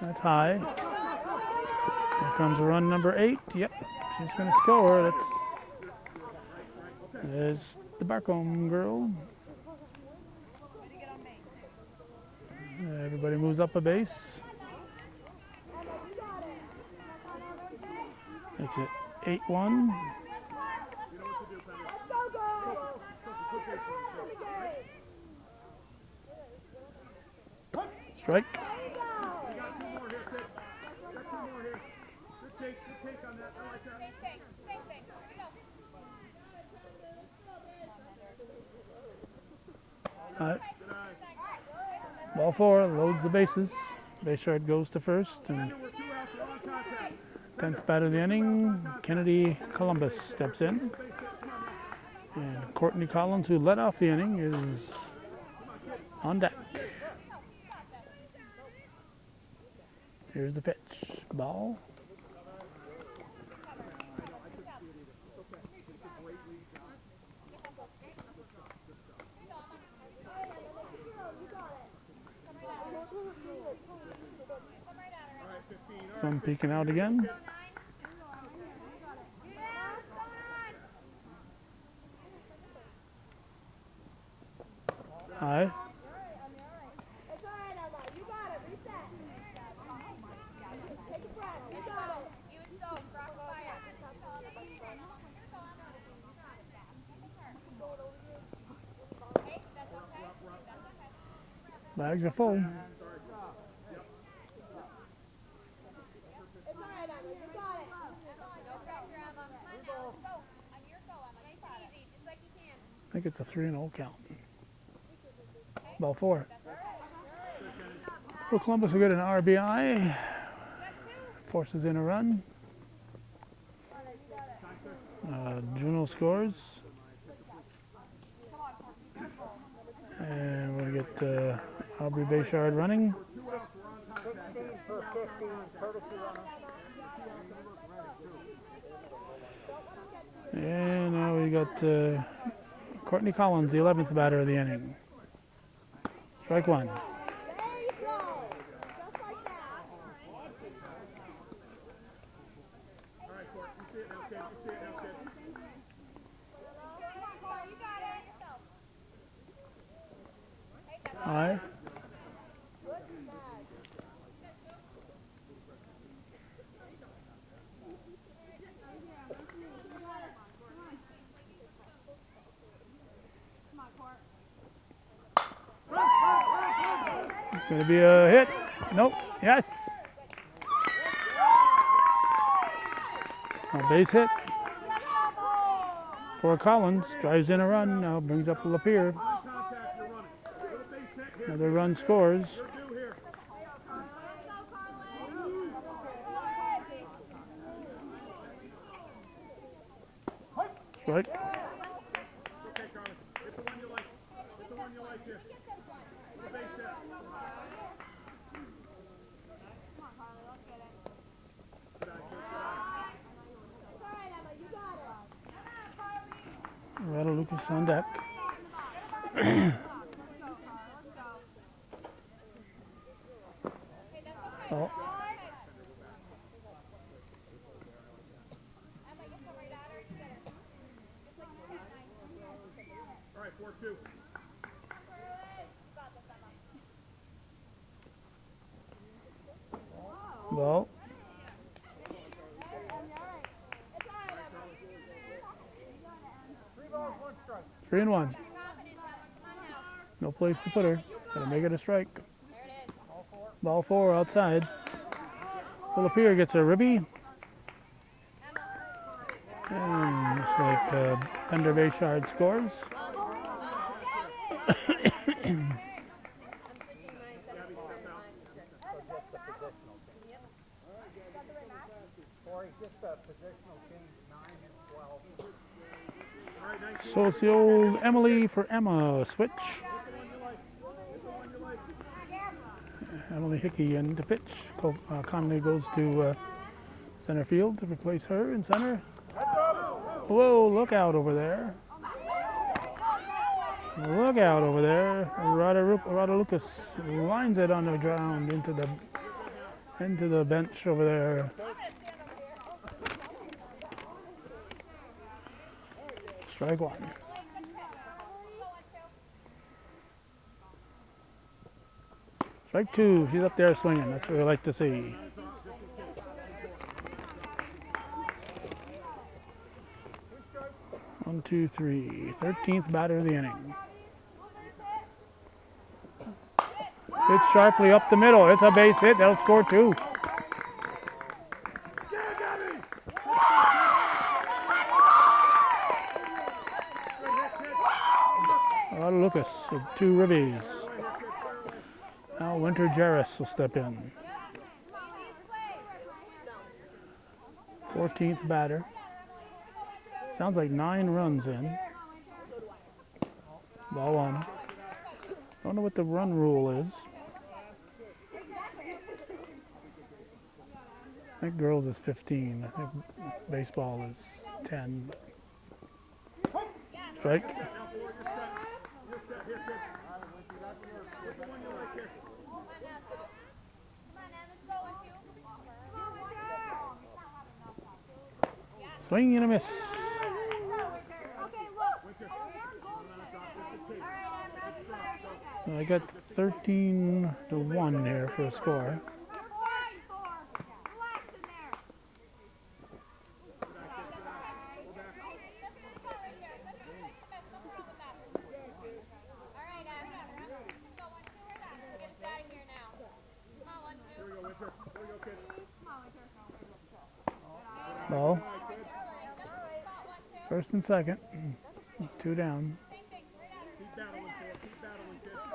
That's high. Here comes run number 8. Yep, she's going to score. That's there's the Barcombe girl. Everybody moves up a base. Makes it 8-1. Let's go, girls. Strike. You got two more here, kid. You got two more here. Good take on that. I like that. Same thing. Here we go. All right. Good eye. Ball 4 loads the bases. Bayshard goes to first, and We're 2 out for on contact. 10th batter of the inning, Kennedy Columbus steps in. And Courtney Collins, who led off the inning, is on deck. Here's the pitch. Ball. Sun peeking out again. Aye. It's all right, Emma. You got it. Reset. Take a breath. You got it. You and Soap, rock fire. Hey, that's okay. Bags are full. It's all right, Emma. You got it. No pressure, Emma. Come on now, let's go. On your go, Emma. Nice and easy, just like you can. I think it's a 3-0 count. Ball 4. Well, Columbus will get an RBI. Forces in a run. Juno scores. And we'll get Aubrey Bayshard running. 16 for 15, courtesy runner. And now we got Courtney Collins, the 11th batter of the inning. Strike 1. There you go. Just like that. All right, Court. You see it now, kid. You see it now, kid. You got it. Aye. Good snag. Gonna be a hit. Nope. Yes. A base hit for Collins. Drives in a run. Now brings up Lapeer. Contact, you're running. Little base hit here. Another run scores. You're due here. Strike. Okay, Carly. Hit the one you like. Hit the one you like here. Little base hit. It's all right, Emma. You got it. Rattle Lucas on deck. Oh, All right, 4-2. ball. It's all right, Emma. 3 balls, 1 strike. 3 and 1. No place to put her. Gotta make it a strike. There it is. Ball 4 outside. Lapeer gets a ribby. And looks like Pender Bayshard scores. Corey, just a positional change, 9 and 12. All right, 19. So it's the old Emily for Emma switch. Hit the one you like. Emily Hickey in to pitch. Connolly goes to center field to replace her in center. Whoa, look out over there. Look out over there. Rada Lucas lines it on the ground into the bench over there. Strike 1. Strike 2. She's up there swinging. That's what we like to see. One, two, three. 13th batter of the inning. It's sharply up the middle. It's a base hit. They'll score 2. Lucas with 2 ribbies. Now Winter Jarris will step in. 14th batter. Sounds like 9 runs in. Ball 1. Don't know what the run rule is. I think girls is 15. I think baseball is 10. Strike. Swing and a miss. I got 13-1 here for a score. Ball. First and second. 2 down.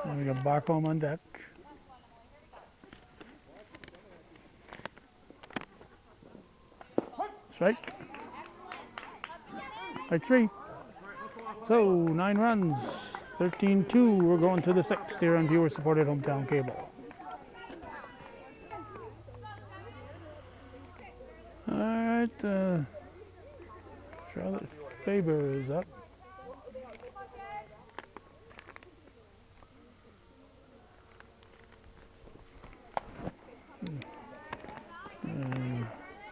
And we got Barcombe on deck. Strike. By 3. So 9 runs. 13-2. We're going to the 6th here on viewer-supported hometown cable. All right. Charlotte Faber is up.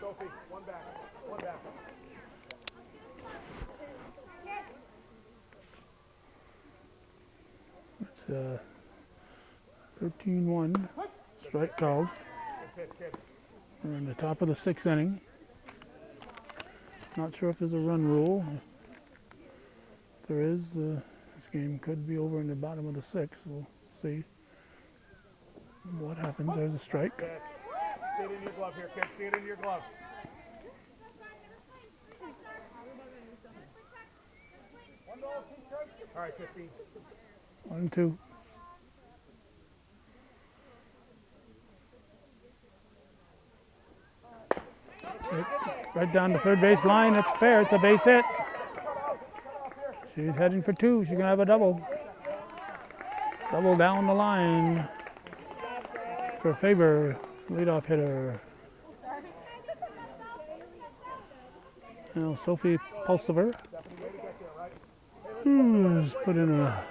Sophie, one back. It's 13-1. Strike called. We're in the top of the 6th inning. Not sure if there's a run rule. If there is, this game could be over in the bottom of the 6th. We'll see what happens. There's a strike. See it in your glove here, kid. See it in your glove. All right, 15. 1-2. Right down the third base line. It's fair. It's a base hit. She's heading for 2. She's going to have a double. Double down the line for Faber, leadoff hitter. Now Sophie Pulsiver, who's put in a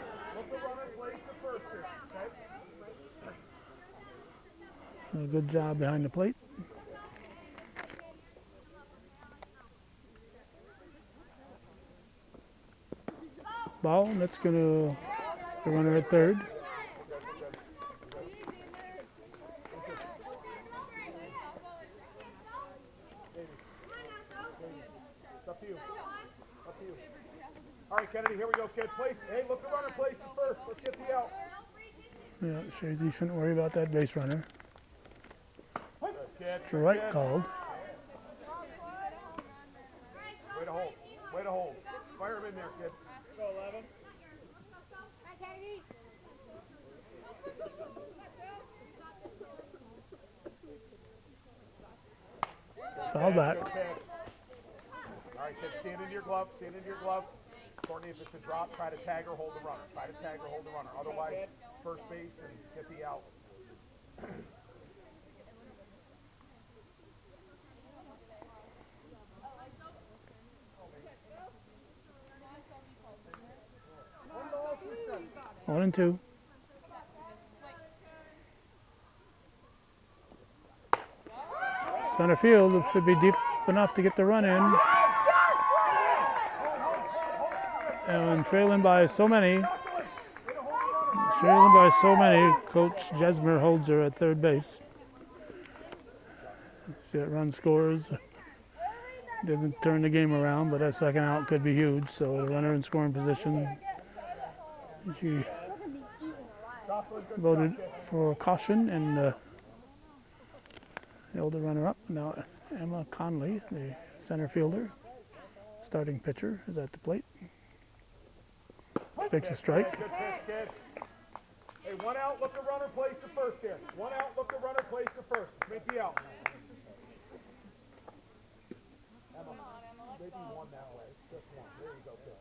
good job behind the plate. Ball, and that's going to the runner at third. Up to you. All right, Kennedy, here we go, kid. Place. Hey, look, the runner placed it first. Let's get the out. Yeah, Chazy shouldn't worry about that base runner. Strike called. Way to hold. Way to hold. Fire him in there, kid. Go, 11. Foul back. All right, kid, stand into your glove. Stand into your glove. Courtney, if it's a drop, try to tag or hold the runner. Try to tag or hold the runner. Otherwise, first base and get the out. One and 2. Center field should be deep enough to get the run in. And trailing by so many, Coach Jesmer holds her at third base. See that run scores. Doesn't turn the game around, but that second out could be huge. So the runner in scoring position. She Jocelyn. Good voted job, kid. for caution and held the runner-up. Now Emma Conley, the center fielder, starting pitcher, is at the plate. Takes a strike. Good pitch, kid. Hey, one out, look the runner plays to first here. One out, look the runner plays to first. Make the out. Emma, maybe one that way. Just one. There you go, kid.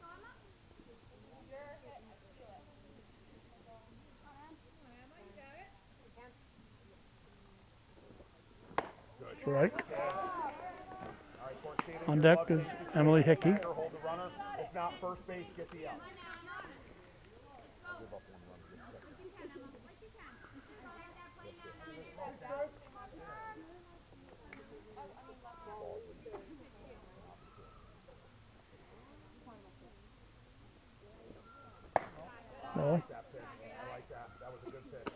Strike. All right, Court, see it in On your deck glove. is Emily Hickey. Hold the runner. If not first base, get the out. No. That pitch. I like that. That was a good pitch.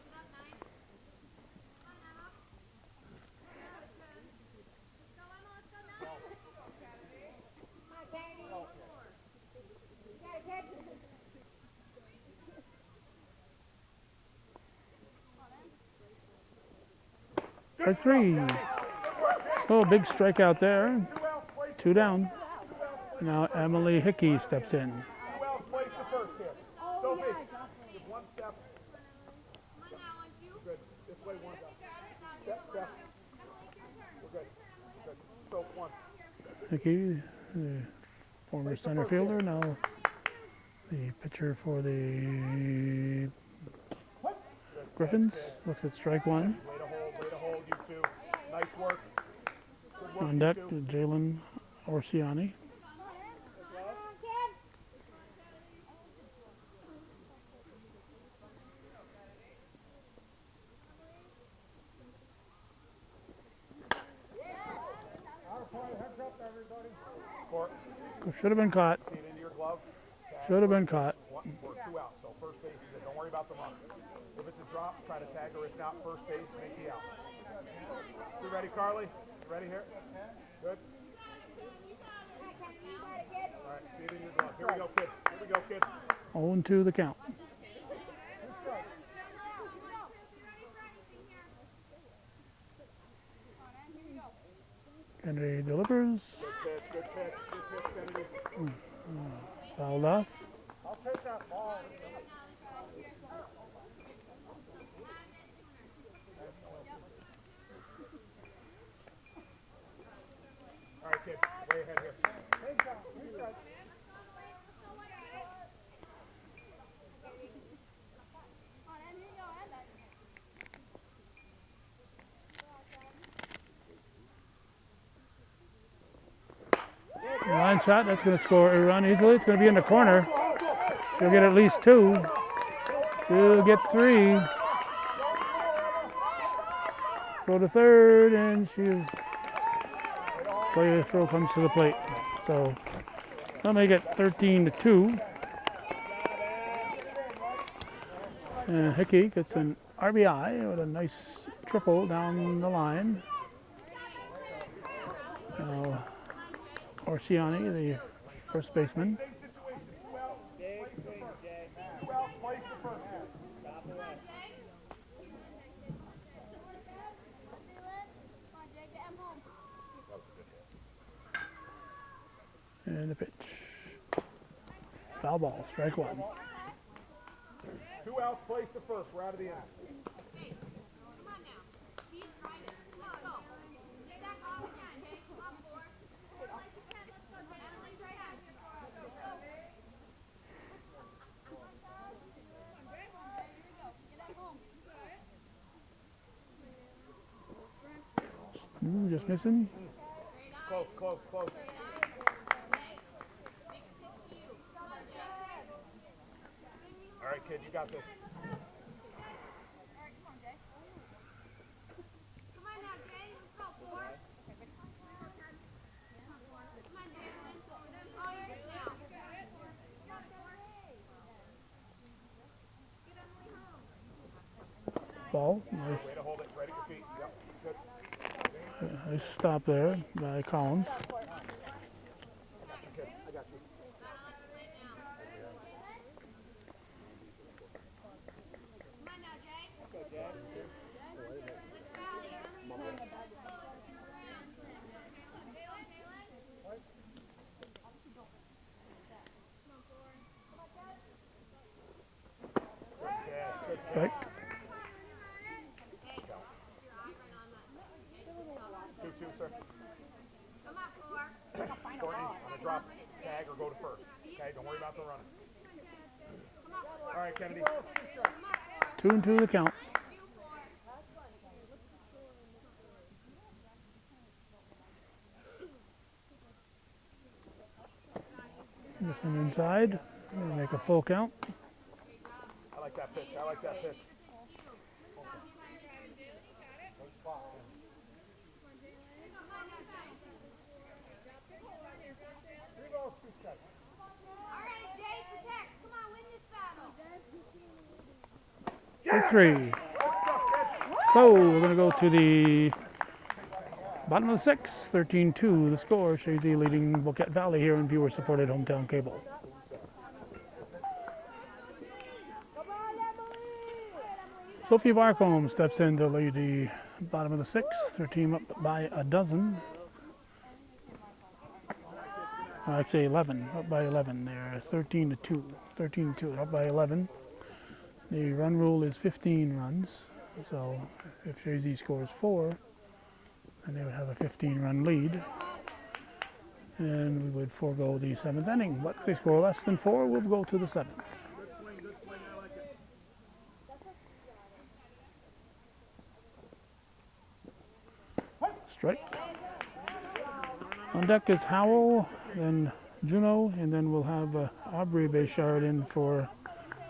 Strike three. Oh, big strikeout there. 2 down. Now Emily Hickey steps in. 2 outs, plays to first here. Sophie, give one step. Good. This way, one down. Step. We're good. Good. So, one. Hickey, the former center fielder, now the pitcher for the Griffins. Looks at strike one. Way to hold, you two. Nice work. Good work, On you deck, two. Jalen Orsiani. Heads up, everybody. Court, Should have been caught. see it into your glove. Should have been caught. We're 2 outs, so first base is it. Don't worry about the run. If it's a drop, try to tag her. If not, first base, make the out. You ready, Carly? You ready here? Good. All right, see it in your glove. Here we go, kid. Here we go, kid. 0-2 the count. Kennedy delivers. Good pitch, Kennedy. Fouled off. I'll take that ball. All right, kid. Way ahead here. Take that. You got Line shot, that's going to score a run easily. It's going to be in the corner. She'll get at least 2. She'll get 3. Go to third, and she's throw comes to the plate. So they'll make it 13-2. And Hickey gets an RBI with a nice triple down the line. Now Orsiani, the first baseman. Same situation. 2 outs. Plays to first. 2 outs, plays to first. And the pitch. Foul ball, strike one. 2 outs, plays to first. We're out of the inning. Just missing. Close. All right, kid, you got this. Come on now, Jay. Let's go, 4. Come on, Jalen. Oh, you're now. Get Emily home. Ball, Way nice, to hold it. Right at your feet. Yep. Good. nice stop there by Collins. Kid, I got you. Come on now, okay? Don't worry about the running. Come on, four. All right, Kennedy. Come on, four. 2-2 the count. You four. Listen inside. Gonna make a full count. I like that pitch. I like that pitch. All right, Jay, protect. Come on, win this battle. Take 3. So we're going to go to the bottom of the 6th, 13-2 the score. Chazy leading Boquet Valley here on viewer-supported hometown cable. Sophie Barcombe steps in to lead the bottom of the 6th. Her team up by a dozen. Actually 11, up by 11 there, 13-2. 13-2, up by 11. The run rule is 15 runs, so if Chazy scores 4, then they would have a 15-run lead. And we would forego the 7th inning. But if they score less than 4, we'll go to the 7th. Good swing. I like it. Strike. On deck is Howell, then Juno, and then we'll have Aubrey Bayshard in for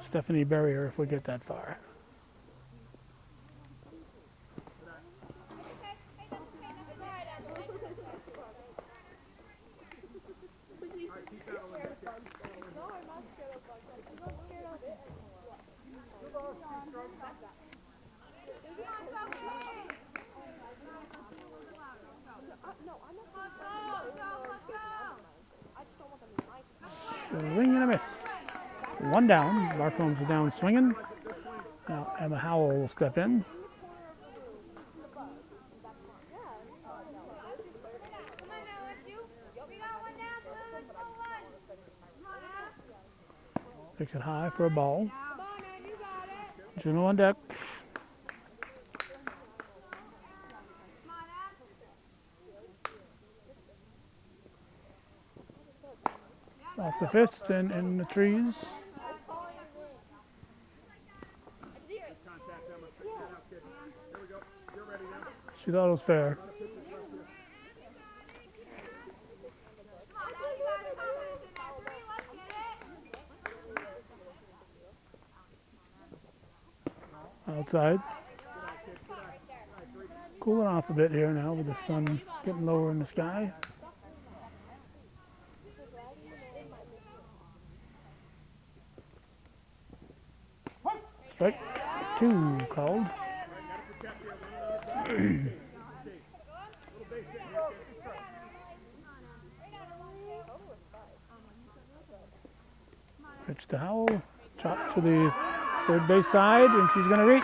Stephanie Barrier if we get that far. Swing and a miss. 1 down. Barcomb's down swinging. Now Emma Howell will step in. Come on now, let's do. We got 1 down, Blue. Let's go 1. Come on now. Picks it high for a ball. Come on now, you got it. Juno on deck. Come on now. Off the fist and in the trees. Contact Emma. Get out, kid. Here we go. You're ready now. She thought it was fair. Come on now, you got the confidence in that 3. Let's get it. Outside. Cooling off a bit here now with the sun getting lower in the sky. Strike 2 called. Pitch to Howell. Chop to the third base side, and she's going to reach.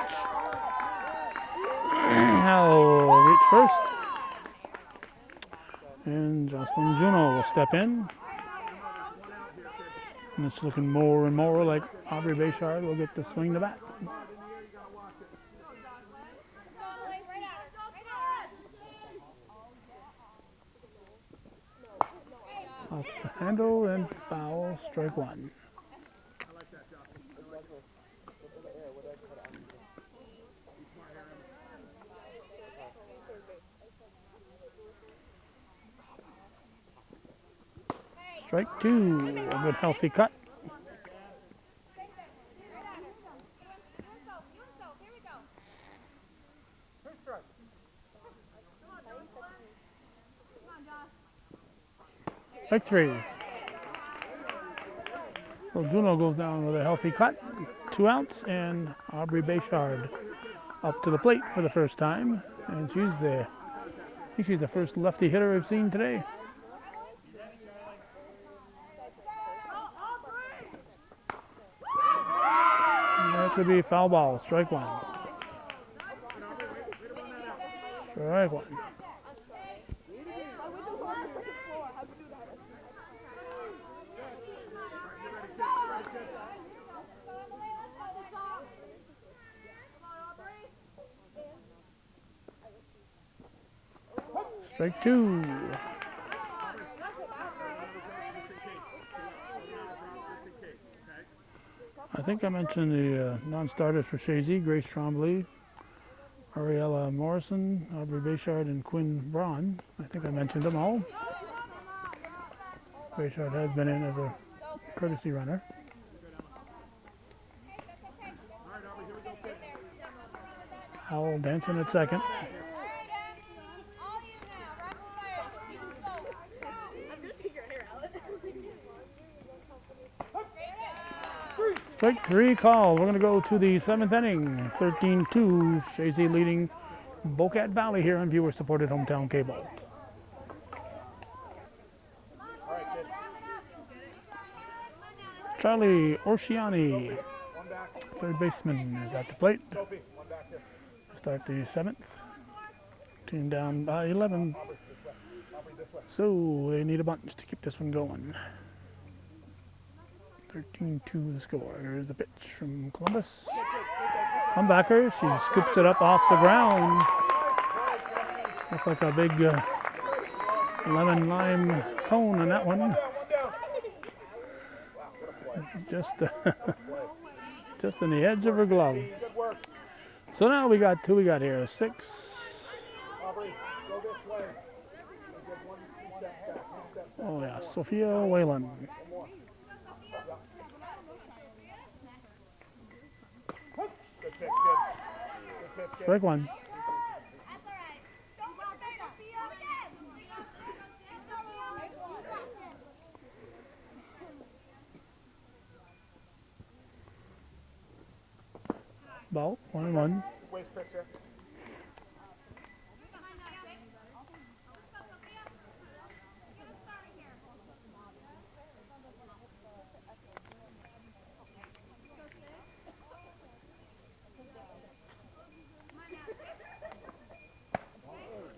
Howell reach first. And Jocelyn Juno will step in. And it's looking more and more like Aubrey Bayshard will get the swing to bat. Off the handle and foul, strike 1. Strike 2, a good healthy cut. Strike 3. Well, Juno goes down with a healthy cut, 2 outs, and Aubrey Bayshard up to the plate for the first time. And I think she's the first lefty hitter I've seen today. And that should be foul ball, strike 1. Strike 1. Strike 2. think I mentioned the non-starters for Chazy, Grace Trombley, Ariella Morrison, Aubrey Bayshard, and Quinn Braun. I think I mentioned them all. Bayshard has been in as a courtesy runner. Howell dancing at second. Strike three call. We're going to go to the 7th inning. 13-2. Chazy leading Boquet Valley here on viewer-supported hometown cable. Charlie Orsiani, third baseman, is at the plate. Start the 7th. Team down by 11. So they need a bunch to keep this one going. 13-2 the score. Here's the pitch from Columbus. Comebacker. She scoops it up off the ground. Looks like a big lemon lime cone on that one. Just on the edge of her glove. So now we got we got here. 6. Oh yeah, Sophia Whalen. Strike one. Ball, 1-1.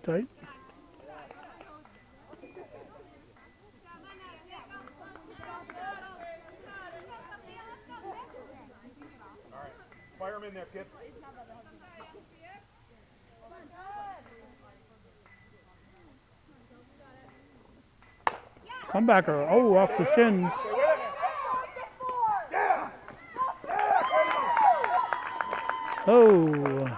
Tight. Fire him in there, kids. Comebacker. Oh, off the shin. Oh.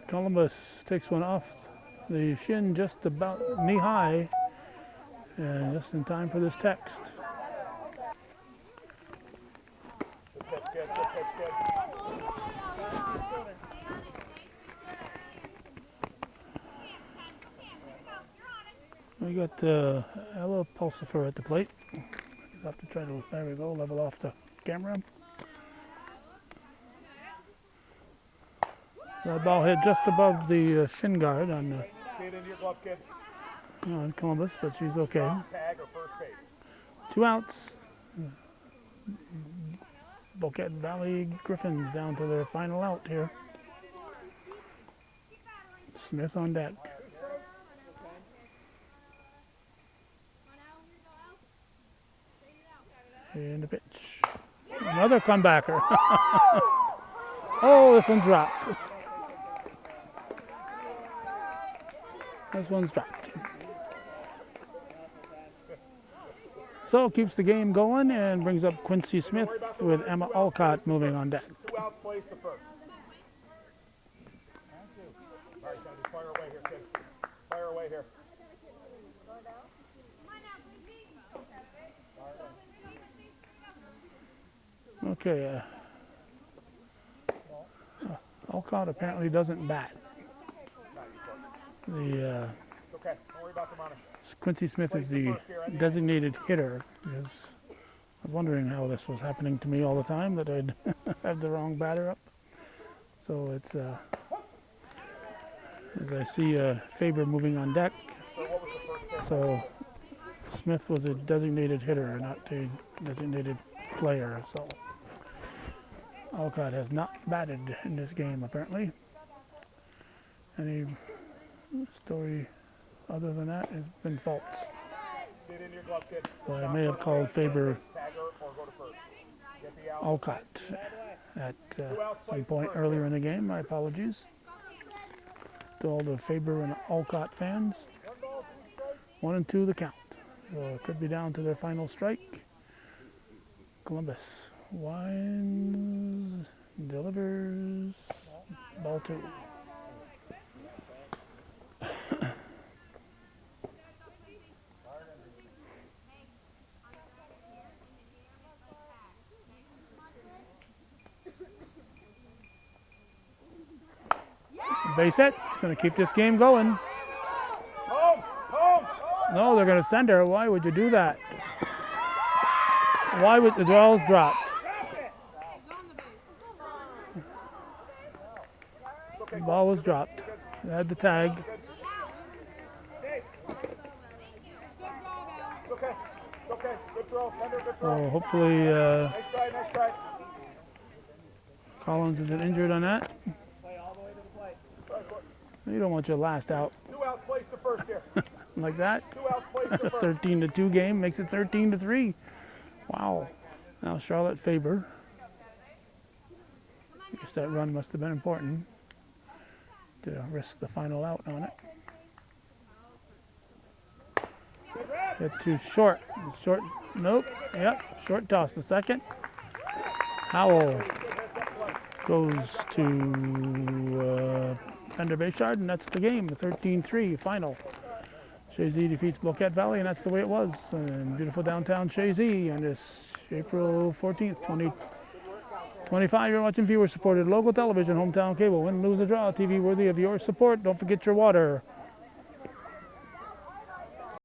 Columbus takes one off the shin just about knee high. And just in time for this text. We got Ella Pulsifer at the plate. Just have to try to, there we go, level off the camera. That ball hit just above the shin guard on Columbus, but she's okay. 2 outs. Boquet Valley Griffins down to their final out here. Smith on deck. And the pitch. Another comebacker. Oh, this one's dropped. This one's dropped. So keeps the game going and brings up Quincy Smith with Emma Alcott moving on deck. 2 outs, plays the first. All right, Chazy, fire away here, kids. Fire away here. Okay. Alcott apparently doesn't bat. The Okay, don't worry about the money. Quincy Smith is the designated hitter. Because I was wondering how this was happening to me all the time, that I'd have the wrong batter up. So it's, as I see Faber moving on deck, so Smith was a designated hitter, not a designated player. So Alcott has not batted in this game, apparently. Any story other than that has been false. So I may have called Faber Alcott at some point earlier in the game. My apologies to all the Faber and Alcott fans. 1-2 the count. So it could be down to their final strike. Columbus Winds delivers ball 2. Base hit. It's going to keep this game going. No, they're going to send her. Why would you do that? Why would the ball's dropped? The ball was dropped. They had the tag. Oh, hopefully Collins isn't injured on that. You don't want your last out 2 outs, place the first here. like that. 2 outs, place the first. 13-2 game makes it 13-3. Wow. Now Charlotte Faber. Guess that run must have been important to risk the final out on it. Hit too short. Short. Nope. Yep. Short toss. The second. Howell goes to Fender Bayshard, and that's the game. The 13-3 final. Chazy defeats Boquet Valley, and that's the way it was. In beautiful downtown Chazy on this April 14th, 2025. You're watching viewer-supported local television, hometown cable. Win, lose, or draw. TV worthy of your support. Don't forget your water.